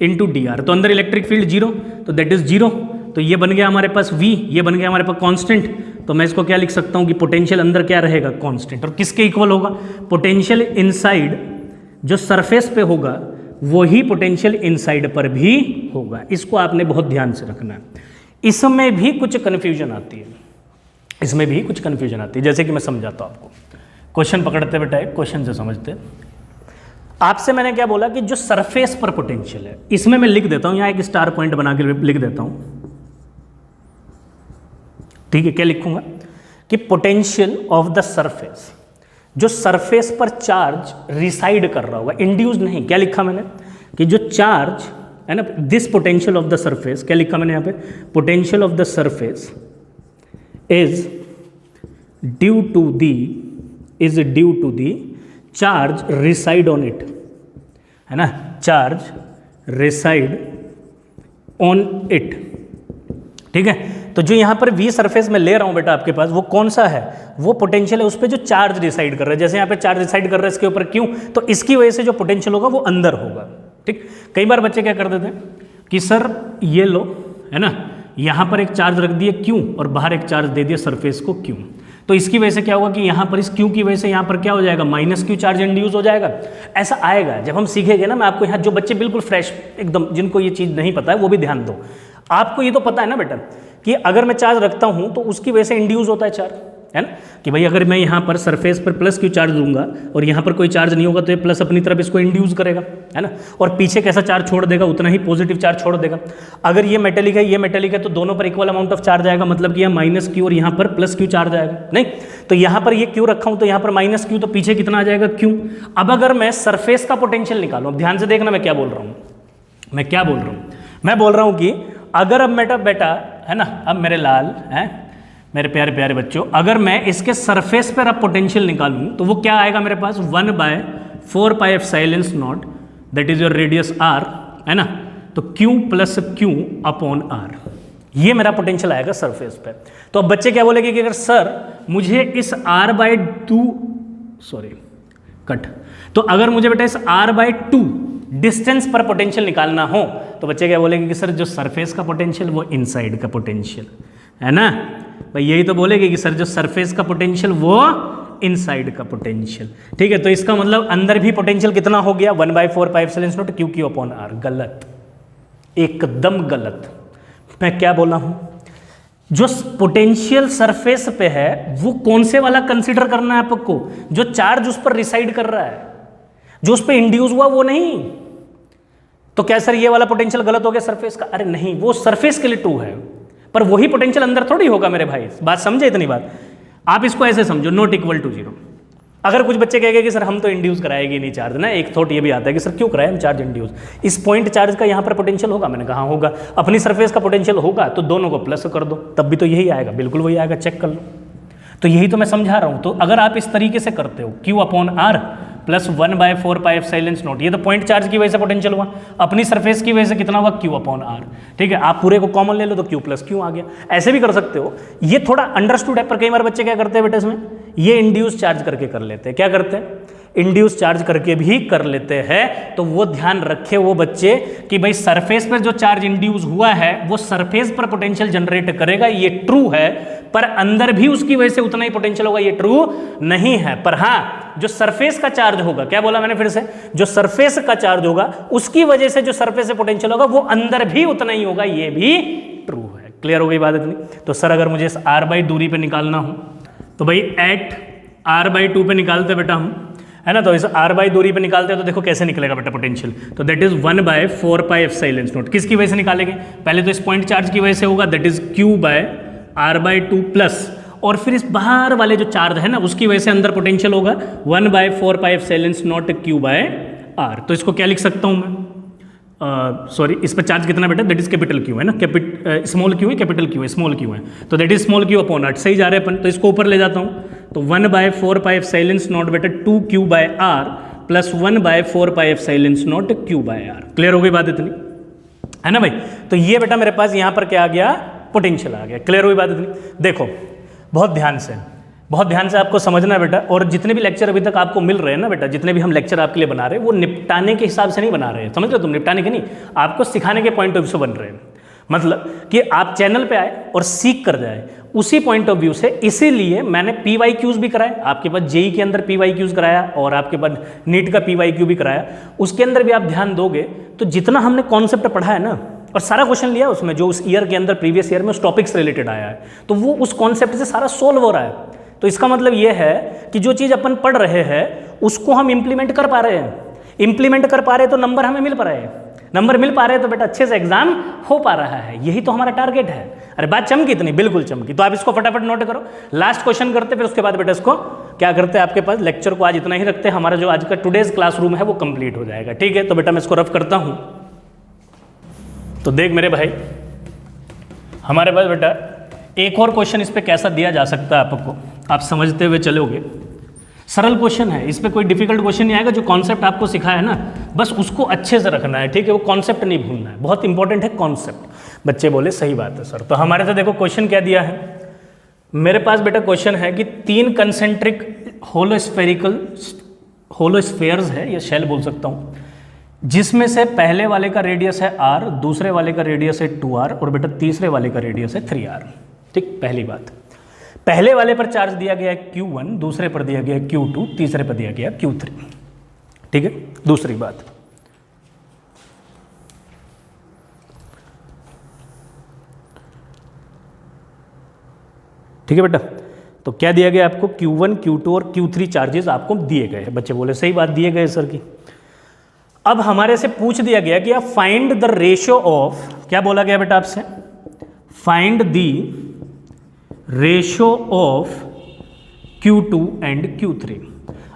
इंटू डी आर। तो अंदर इलेक्ट्रिक फील्ड 0, तो दैट इज 0, तो ये बन गया हमारे पास v, ये बन गया हमारे पास कांस्टेंट। तो मैं इसको क्या लिख सकता हूँ कि पोटेंशियल अंदर क्या रहेगा? कांस्टेंट। और किसके इक्वल होगा? पोटेंशियल इनसाइड जो सरफेस पे होगा वही पोटेंशियल इनसाइड पर भी होगा। इसको आपने बहुत ध्यान से रखना है। इसमें भी कुछ कन्फ्यूजन आती है, इसमें भी कुछ कन्फ्यूजन आती है, जैसे कि मैं समझाता हूँ आपको। क्वेश्चन पकड़ते बेटा, एक क्वेश्चन से समझते। आपसे मैंने क्या बोला कि जो सरफेस पर पोटेंशियल है, इसमें मैं लिख देता हूं, यहां एक स्टार पॉइंट बना के लिख देता हूं, ठीक है? क्या लिखूंगा कि पोटेंशियल ऑफ द सरफेस, जो सरफेस पर चार्ज रिसाइड कर रहा होगा, इंड्यूस नहीं। क्या लिखा मैंने कि जो चार्ज है ना, this potential of the surface, क्या लिखा मैंने यहां पे? Potential of the surface is due to the charge reside on it, है ना, चार्ज रिसाइड ऑन इट। ठीक है, तो जो यहाँ पर v सरफेस में ले रहा हूँ बेटा आपके पास, वो कौन सा है? वो पोटेंशियल है उस पर जो चार्ज रिसाइड कर रहा है। जैसे यहाँ पे चार्ज रिसाइड कर रहा है इसके ऊपर क्यों, तो इसकी वजह से जो पोटेंशियल होगा वो अंदर होगा। ठीक, कई बार बच्चे क्या कर देते हैं कि सर ये लो, है ना, यहाँ पर एक चार्ज रख दिया क्यों और बाहर एक चार्ज दे दिया सरफेस को क्यों, तो इसकी वजह से क्या होगा कि यहाँ पर इस क्यू की वजह से यहाँ पर क्या हो जाएगा? माइनस क्यू चार्ज इंड्यूस हो जाएगा। ऐसा आएगा जब हम सीखेंगे ना। मैं आपको यहाँ, जो बच्चे बिल्कुल फ्रेश एकदम, जिनको ये चीज़ नहीं पता है वो भी ध्यान दो। आपको ये तो पता है ना बेटा कि अगर मैं चार्ज रखता हूँ तो उसकी वजह से इंड्यूस होता है चार्ज, है ना, कि भाई अगर मैं यहाँ पर सरफेस पर प्लस क्यू चार्ज दूंगा और यहाँ पर कोई चार्ज नहीं होगा तो ये प्लस अपनी तरफ इसको इंड्यूस करेगा, है ना, और पीछे कैसा चार्ज छोड़ देगा? उतना ही पॉजिटिव चार्ज छोड़ देगा। अगर ये मेटेलिक है, ये मेटेलिक है, तो दोनों पर इक्वल अमाउंट ऑफ चार्ज आएगा, मतलब कि यहाँ माइनस क्यू और यहाँ पर प्लस क्यू चार्ज आएगा। नहीं, तो यहाँ पर ये क्यू रखा हूँ तो यहाँ पर माइनस क्यू, तो पीछे कितना आ जाएगा? क्यू। अब अगर मैं सरफेस का पोटेंशियल निकालूँ, ध्यान से देखना मैं क्या बोल रहा हूँ, मैं क्या बोल रहा हूँ, मैं बोल रहा हूँ कि अगर अब बेटा है ना, अब मेरे लाल हैं, मेरे प्यारे प्यारे बच्चों, अगर मैं इसके सरफेस पर अब पोटेंशियल निकालूं तो वो क्या आएगा मेरे पास? 1/4πε0, that is your radius r, है ना, तो q plus Q upon r, ये मेरा पोटेंशियल आएगा सरफेस पे। तो अब बच्चे क्या बोलेंगे कि अगर सर मुझे इस r/2 तो अगर मुझे बेटा इस r/2 डिस्टेंस पर पोटेंशियल निकालना हो तो बच्चे क्या बोलेंगे कि सर जो सरफेस का पोटेंशियल वो इनसाइड का पोटेंशियल, है ना भाई, यही तो बोलेगे कि सर जो सरफेस का पोटेंशियल वो इनसाइड का पोटेंशियल। ठीक है, तो इसका मतलब अंदर भी पोटेंशियल कितना हो गया? 1/4πε0 q/r। गलत, एकदम गलत। मैं क्या बोला हूं? जो पोटेंशियल सरफेस पे है वो कौन से वाला कंसीडर करना है आपको? जो चार्ज उस पर रिसाइड कर रहा है, जो उस पर इंड्यूस हुआ वो नहीं। तो क्या सर ये वाला पोटेंशियल गलत हो गया सरफेस का? अरे नहीं, वो सरफेस के लिए ट्रू है, पर वही पोटेंशियल अंदर थोड़ी होगा मेरे भाई। बात समझे? इतनी बात आप इसको ऐसे समझो, नॉट इक्वल टू 0। अगर कुछ बच्चे कहेंगे कि सर हम तो इंड्यूस कराएंगे नहीं चार्ज ना, एक थॉट ये भी आता है कि सर क्यों कराए हम चार्ज इंड्यूस, इस पॉइंट चार्ज का यहाँ पर पोटेंशियल होगा। मैंने कहा होगा, अपनी सरफेस का पोटेंशियल होगा तो दोनों को प्लस कर दो, तब भी तो यही आएगा, बिल्कुल वही आएगा, चेक कर लो। तो यही तो मैं समझा रहा हूँ। तो अगर आप इस तरीके से करते हो q/r प्लस 1/4πε0, ये तो पॉइंट चार्ज की वजह से पोटेंशियल हुआ, अपनी सरफेस की वजह से कितना हुआ? q/r। ठीक है, आप पूरे को कॉमन ले लो तो q प्लस क्यू आ गया। ऐसे भी कर सकते हो, ये थोड़ा अंडरस्टूड है, पर कई बार बच्चे क्या करते हैं बेटा इसमें, ये इंड्यूस चार्ज करके कर लेते हैं। क्या करते हैं? इंड्यूस चार्ज करके भी कर लेते हैं। तो वो ध्यान रखे वो बच्चे कि भाई सरफेस पर जो चार्ज इंड्यूस हुआ है वो सरफेस पर पोटेंशियल जनरेट करेगा, ये ट्रू है, पर अंदर भी उसकी वजह से उतना ही पोटेंशियल होगा, ये ट्रू नहीं है। पर हाँ, जो सरफेस का चार्ज होगा, क्या बोला मैंने फिर से, जो सरफेस का चार्ज होगा उसकी वजह से जो सरफेस से पोटेंशियल होगा वो अंदर भी उतना ही होगा, ये भी ट्रू है। क्लियर हो गई बात इतनी? तो सर अगर मुझे इस r/2 दूरी पे निकालना हो तो भाई एट r/2 पे निकालते बेटा हम, है ना। तो इस r/2 दूरी पे निकालते हैं तो देखो कैसे निकलेगा बेटा पोटेंशियल। तो दैट इज 1/4πε0। किसकी वजह से निकालेंगे? पहले तो इस पॉइंट चार्ज की वजह से होगा, दैट इज q/r/2 प्लस, और फिर इस बाहर वाले जो चार्ज है ना उसकी वजह से अंदर पोटेंशियल होगा 1/4πε0 q/r। तो इसको क्या लिख सकता हूँ मैं? सॉरी, इस पर चार्ज कितना बेटा? दैट इज कैपिटल क्यू है ना, स्मॉल क्यू है, कैपिटल क्यू है, स्मॉल क्यू है, तो that is small Q upon 8। सही जा रहे हैं अपन, तो इसको ऊपर ले जाता हूँ। तो 1/4πε0 बेटा 2q/r प्लस 1/4πε0 q/r। क्लियर हो गई बात इतनी, है ना भाई? तो ये बेटा मेरे पास यहाँ पर क्या आ गया? पोटेंशियल आ गया। क्लियर हुई बात इतनी? देखो बहुत ध्यान से आपको समझना है बेटा। और जितने भी लेक्चर अभी तक आपको मिल रहे हैं ना बेटा, जितने भी हम लेक्चर आपके लिए बना रहे हैं वो निपटाने के हिसाब से नहीं बना रहे हैं, समझ रहे हो तुम? निपटाने के नहीं, आपको सिखाने के पॉइंट ऑफ व्यू से बन रहे हैं। मतलब कि आप चैनल पे आए और सीख कर जाए उसी पॉइंट ऑफ व्यू से। इसीलिए मैंने PYQs भी कराए, आपके पास जेई के अंदर PYQs कराया और आपके पास नीट का PYQ भी कराया। उसके अंदर भी आप ध्यान दोगे तो जितना हमने कॉन्सेप्ट पढ़ा है ना, और सारा क्वेश्चन लिया उसमें जो उस ईयर के अंदर प्रीवियस ईयर में उस टॉपिक से रिलेटेड आया है, तो वो उस कॉन्सेप्ट से सारा सोल्व हो रहा है। तो इसका मतलब ये है कि जो चीज़ अपन पढ़ रहे हैं उसको हम इंप्लीमेंट कर पा रहे हैं। इंप्लीमेंट कर पा रहे हैं तो नंबर हमें मिल पा रहे हैं, नंबर मिल पा रहे हैं तो बेटा अच्छे से एग्जाम हो पा रहा है। यही तो हमारा टारगेट है। अरे बात चमकी इतनी? बिल्कुल चमकी। तो आप इसको फटाफट नोट करो, लास्ट क्वेश्चन करते, फिर उसके बाद बेटा इसको क्या करते हैं, आपके पास लेक्चर को आज इतना ही रखते हैं। हमारा जो आज का टुडेज क्लासरूम है वो कंप्लीट हो जाएगा। ठीक है, तो बेटा मैं इसको रफ करता हूँ। तो देख मेरे भाई, हमारे पास बेटा एक और क्वेश्चन इस पे कैसा दिया जा सकता है आपको, आप समझते हुए चलोगे। सरल क्वेश्चन है, इस पे कोई डिफिकल्ट क्वेश्चन नहीं आएगा। जो कॉन्सेप्ट आपको सिखाया है ना, बस उसको अच्छे से रखना है, ठीक है? वो कॉन्सेप्ट नहीं भूलना है, बहुत इंपॉर्टेंट है कॉन्सेप्ट। बच्चे बोले सही बात है सर। तो हमारे से देखो क्वेश्चन क्या दिया है मेरे पास बेटा। क्वेश्चन है कि 3 कंसेंट्रिक होलोस्फेयर्स है, या शेल बोल सकता हूँ, जिसमें से पहले वाले का रेडियस है r, दूसरे वाले का रेडियस है 2r और बेटा तीसरे वाले का रेडियस है 3r। ठीक, पहली बात, पहले वाले पर चार्ज दिया गया है Q1, दूसरे पर दिया गया है Q2, तीसरे पर दिया गया है Q3। ठीक है, दूसरी बात, ठीक है बेटा, तो क्या दिया गया आपको? Q1, Q2 और Q3 चार्जेस आपको दिए गए हैं। बच्चे बोले सही बात, दिए गए सर की। अब हमारे से पूछ दिया गया कि आप फाइंड द रेशियो ऑफ, क्या बोला गया बेटा आपसे? Find the ratio of Q2 and Q3।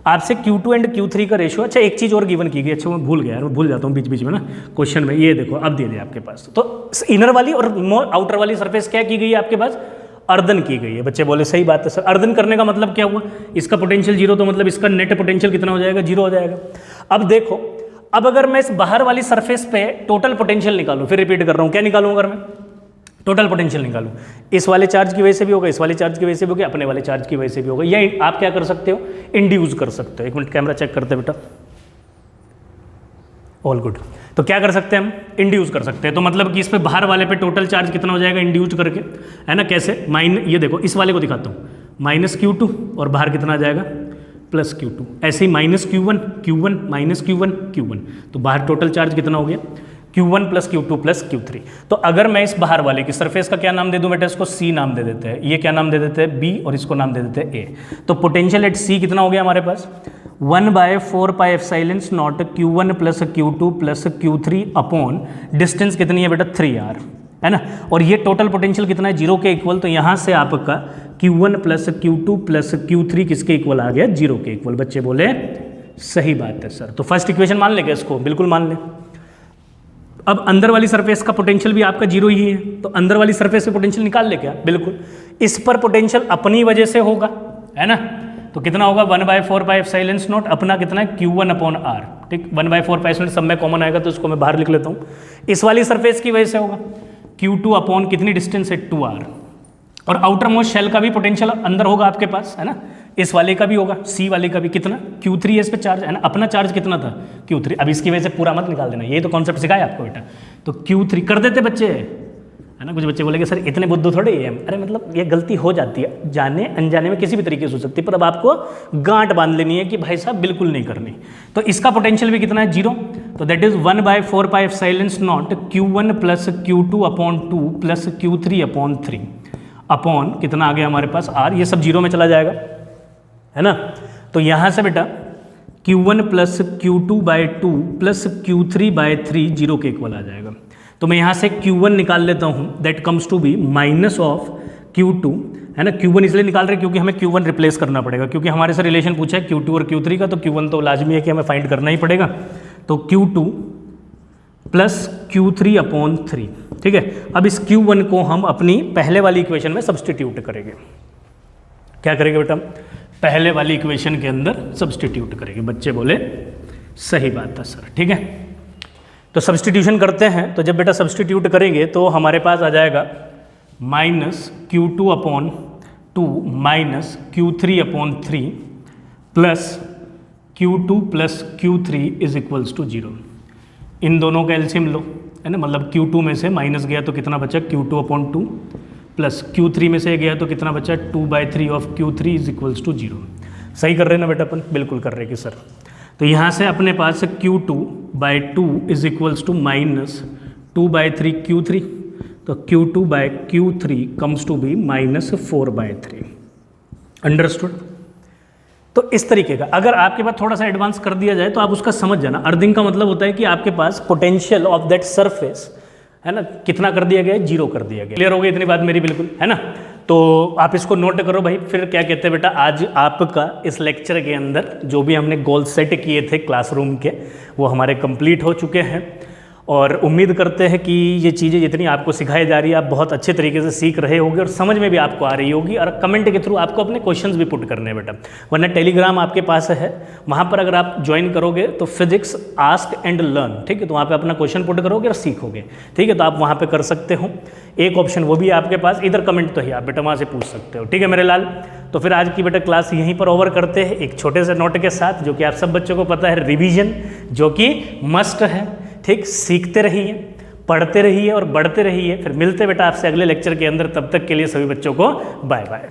आपसे Q2 एंड Q3 का रेशियो, अच्छा एक चीज़ और गिवन की गई, अच्छा मैं भूल गया यार, मैं भूल जाता हूँ बीच बीच में ना क्वेश्चन में। ये देखो अब दे दिया आपके पास, तो इनर वाली और आउटर वाली सरफेस क्या की गई है आपके पास? अर्दन की गई है। बच्चे बोले सही बात है सर। अर्दन करने का मतलब क्या हुआ? इसका पोटेंशियल 0, तो मतलब इसका नेट पोटेंशियल कितना हो जाएगा? 0 हो जाएगा। अब देखो, अब अगर मैं इस बाहर वाली सरफेस पे टोटल पोटेंशियल निकालूं, फिर रिपीट कर रहा हूं, क्या निकालूं? अगर मैं टोटल पोटेंशियल निकालूं, इस वाले चार्ज की वजह से भी होगा, इस वाले चार्ज की वजह से भी होगा, अपने वाले चार्ज की वजह से भी होगा, या आप क्या कर सकते हो? इंड्यूस कर सकते हो। एक मिनट कैमरा चेक करते बेटा, ऑल गुड। तो क्या कर सकते हैं हम? इंड्यूस कर सकते हैं। तो मतलब कि इस पे बाहर वाले पे टोटल चार्ज कितना हो जाएगा इंड्यूस करके, है ना? कैसे? ये देखो, इस वाले को दिखाता हूँ, -Q2 और बाहर कितना आ जाएगा? +Q2। ऐसे ही -Q1, Q1, -Q1, तो बाहर टोटल चार्ज कितना हो गया? Q1 + Q2 + Q3। तो अगर मैं इस बाहर वाले की सरफेस का क्या नाम दे दूं बेटा? इसको C नाम दे देते हैं, ये क्या नाम दे देते हैं? B, और इसको नाम दे देते हैं A। तो पोटेंशियल एट C कितना हो गया हमारे पास? 1/4πε0 Q1 + Q2 + Q3 upon distance कितनी है बेटा? 3r, है ना? और ये टोटल पोटेंशियल कितना है? 0 के इक्वल। तो यहाँ से आपका Q1 + Q2 + Q3 किसके इक्वल आ गया? 0 के इक्वल। बच्चे बोले सही बात है सर। तो फर्स्ट इक्वेशन मान लेंगे इसको, बिल्कुल मान लें। अब अंदर वाली सरफेस का पोटेंशियल भी आपका 0 ही है, तो अंदर वाली सरफेस पे पोटेंशियल निकाल ले क्या? बिल्कुल। इस पर पोटेंशियल अपनी वजह से होगा, है ना? तो कितना होगा? 1/4πε0, अपना कितना है? Q1/r। ठीक, 1/4πε सब में कॉमन आएगा तो इसको मैं बाहर लिख लेता हूँ। इस वाली सरफेस की वजह से होगा Q2 अपॉन कितनी डिस्टेंस है? 2r। और आउटर मोस्ट शेल का भी पोटेंशियल अंदर होगा आपके पास, है ना? इस वाले का भी होगा, सी वाले का भी। कितना? Q3 है इस पे चार्ज, है ना। अपना चार्ज कितना था? Q3। अब इसकी वजह से पूरा मत निकाल देना, ये तो कॉन्सेप्ट सिखाया आपको बेटा। तो Q3 कर देते बच्चे, है ना। कुछ बच्चे बोलेंगे सर इतने बुद्धू थोड़े ही हैं। अरे मतलब ये गलती हो जाती है, जाने अनजाने में किसी भी तरीके से हो सकती है, पर अब आपको गांठ बांध लेनी है कि भाई साहब बिल्कुल नहीं करनी। तो इसका पोटेंशियल भी कितना है? 0। तो that is 1/4πε0 Q1 plus Q2 upon 2 plus Q3 upon 3 upon कितना आ गया हमारे पास? R। ये सब 0 में चला जाएगा, है ना। तो यहाँ से बेटा Q1 plus Q2/2 plus Q3/3 0 के इक्वल आ जाएगा। तो मैं यहाँ से Q1 निकाल लेता हूँ, that comes to be minus of Q2, है ना। Q1 इसलिए निकाल रहे क्योंकि हमें Q1 रिप्लेस करना पड़ेगा, क्योंकि हमारे से रिलेशन पूछा है Q2 और Q3 का, तो Q1 तो लाजमी है कि हमें फाइंड करना ही पड़ेगा। तो Q2 प्लस Q3 अपॉन 3, ठीक है। अब इस Q1 को हम अपनी पहले वाली इक्वेशन में सब्सटीट्यूट करेंगे। क्या करेंगे बेटा? पहले वाली इक्वेशन के अंदर सब्सटीट्यूट करेंगे। बच्चे बोले सही बात है सर, ठीक है। तो सब्सटीट्यूशन करते हैं। तो जब बेटा सब्सटीट्यूट करेंगे तो हमारे पास आ जाएगा minus Q2 upon 2 minus Q3 upon 3 plus Q2 plus Q3 is equals to 0। इन दोनों का एलसीएम लो, है ना। मतलब Q2 में से माइनस गया तो कितना बचा? Q2 अपॉन 2 प्लस Q3 में से गया तो कितना बचा? 2/3 of Q3 is equals to 0। सही कर रहे हैं ना बेटा अपन? बिल्कुल कर रहे हैं कि सर। तो यहाँ से अपने पास Q2/2 is equals to minus 2/3 Q3, तो Q2/Q3 comes to be minus 4/3। Understood? तो इस तरीके का अगर आपके पास थोड़ा सा एडवांस कर दिया जाए तो आप उसका समझ जाना। अर्थिंग का मतलब होता है कि आपके पास पोटेंशियल ऑफ दैट सरफेस, है ना, कितना कर दिया गया है? 0 कर दिया गया। क्लियर हो गई इतनी बात मेरी? बिल्कुल, है ना। तो आप इसको नोट करो भाई। फिर क्या कहते हैं बेटा, आज आपका इस लेक्चर के अंदर जो भी हमने गोल सेट किए थे क्लासरूम के, वो हमारे कंप्लीट हो चुके हैं। और उम्मीद करते हैं कि ये चीज़ें जितनी आपको सिखाई जा रही है आप बहुत अच्छे तरीके से सीख रहे होगे और समझ में भी आपको आ रही होगी। और कमेंट के थ्रू आपको अपने क्वेश्चंस भी पुट करने हैं बेटा, वरना टेलीग्राम आपके पास है, वहाँ पर अगर आप ज्वाइन करोगे तो फिजिक्स आस्क एंड लर्न, ठीक है। तो वहाँ पे अपना क्वेश्चन पुट करोगे और सीखोगे, ठीक है। तो आप वहाँ पे कर सकते हो। एक ऑप्शन वो भी है आपके पास, इधर कमेंट तो ही आप बेटा वहाँ से पूछ सकते हो, ठीक है मेरे लाल। तो फिर आज की बेटा क्लास यहीं पर ओवर करते हैं एक छोटे से नोट के साथ, जो कि आप सब बच्चों को पता है, रिवीजन जो कि मस्ट है, ठीक। सीखते रहिए, पढ़ते रहिए और बढ़ते रहिए। फिर मिलते बेटा आपसे अगले लेक्चर के अंदर। तब तक के लिए सभी बच्चों को बाय बाय।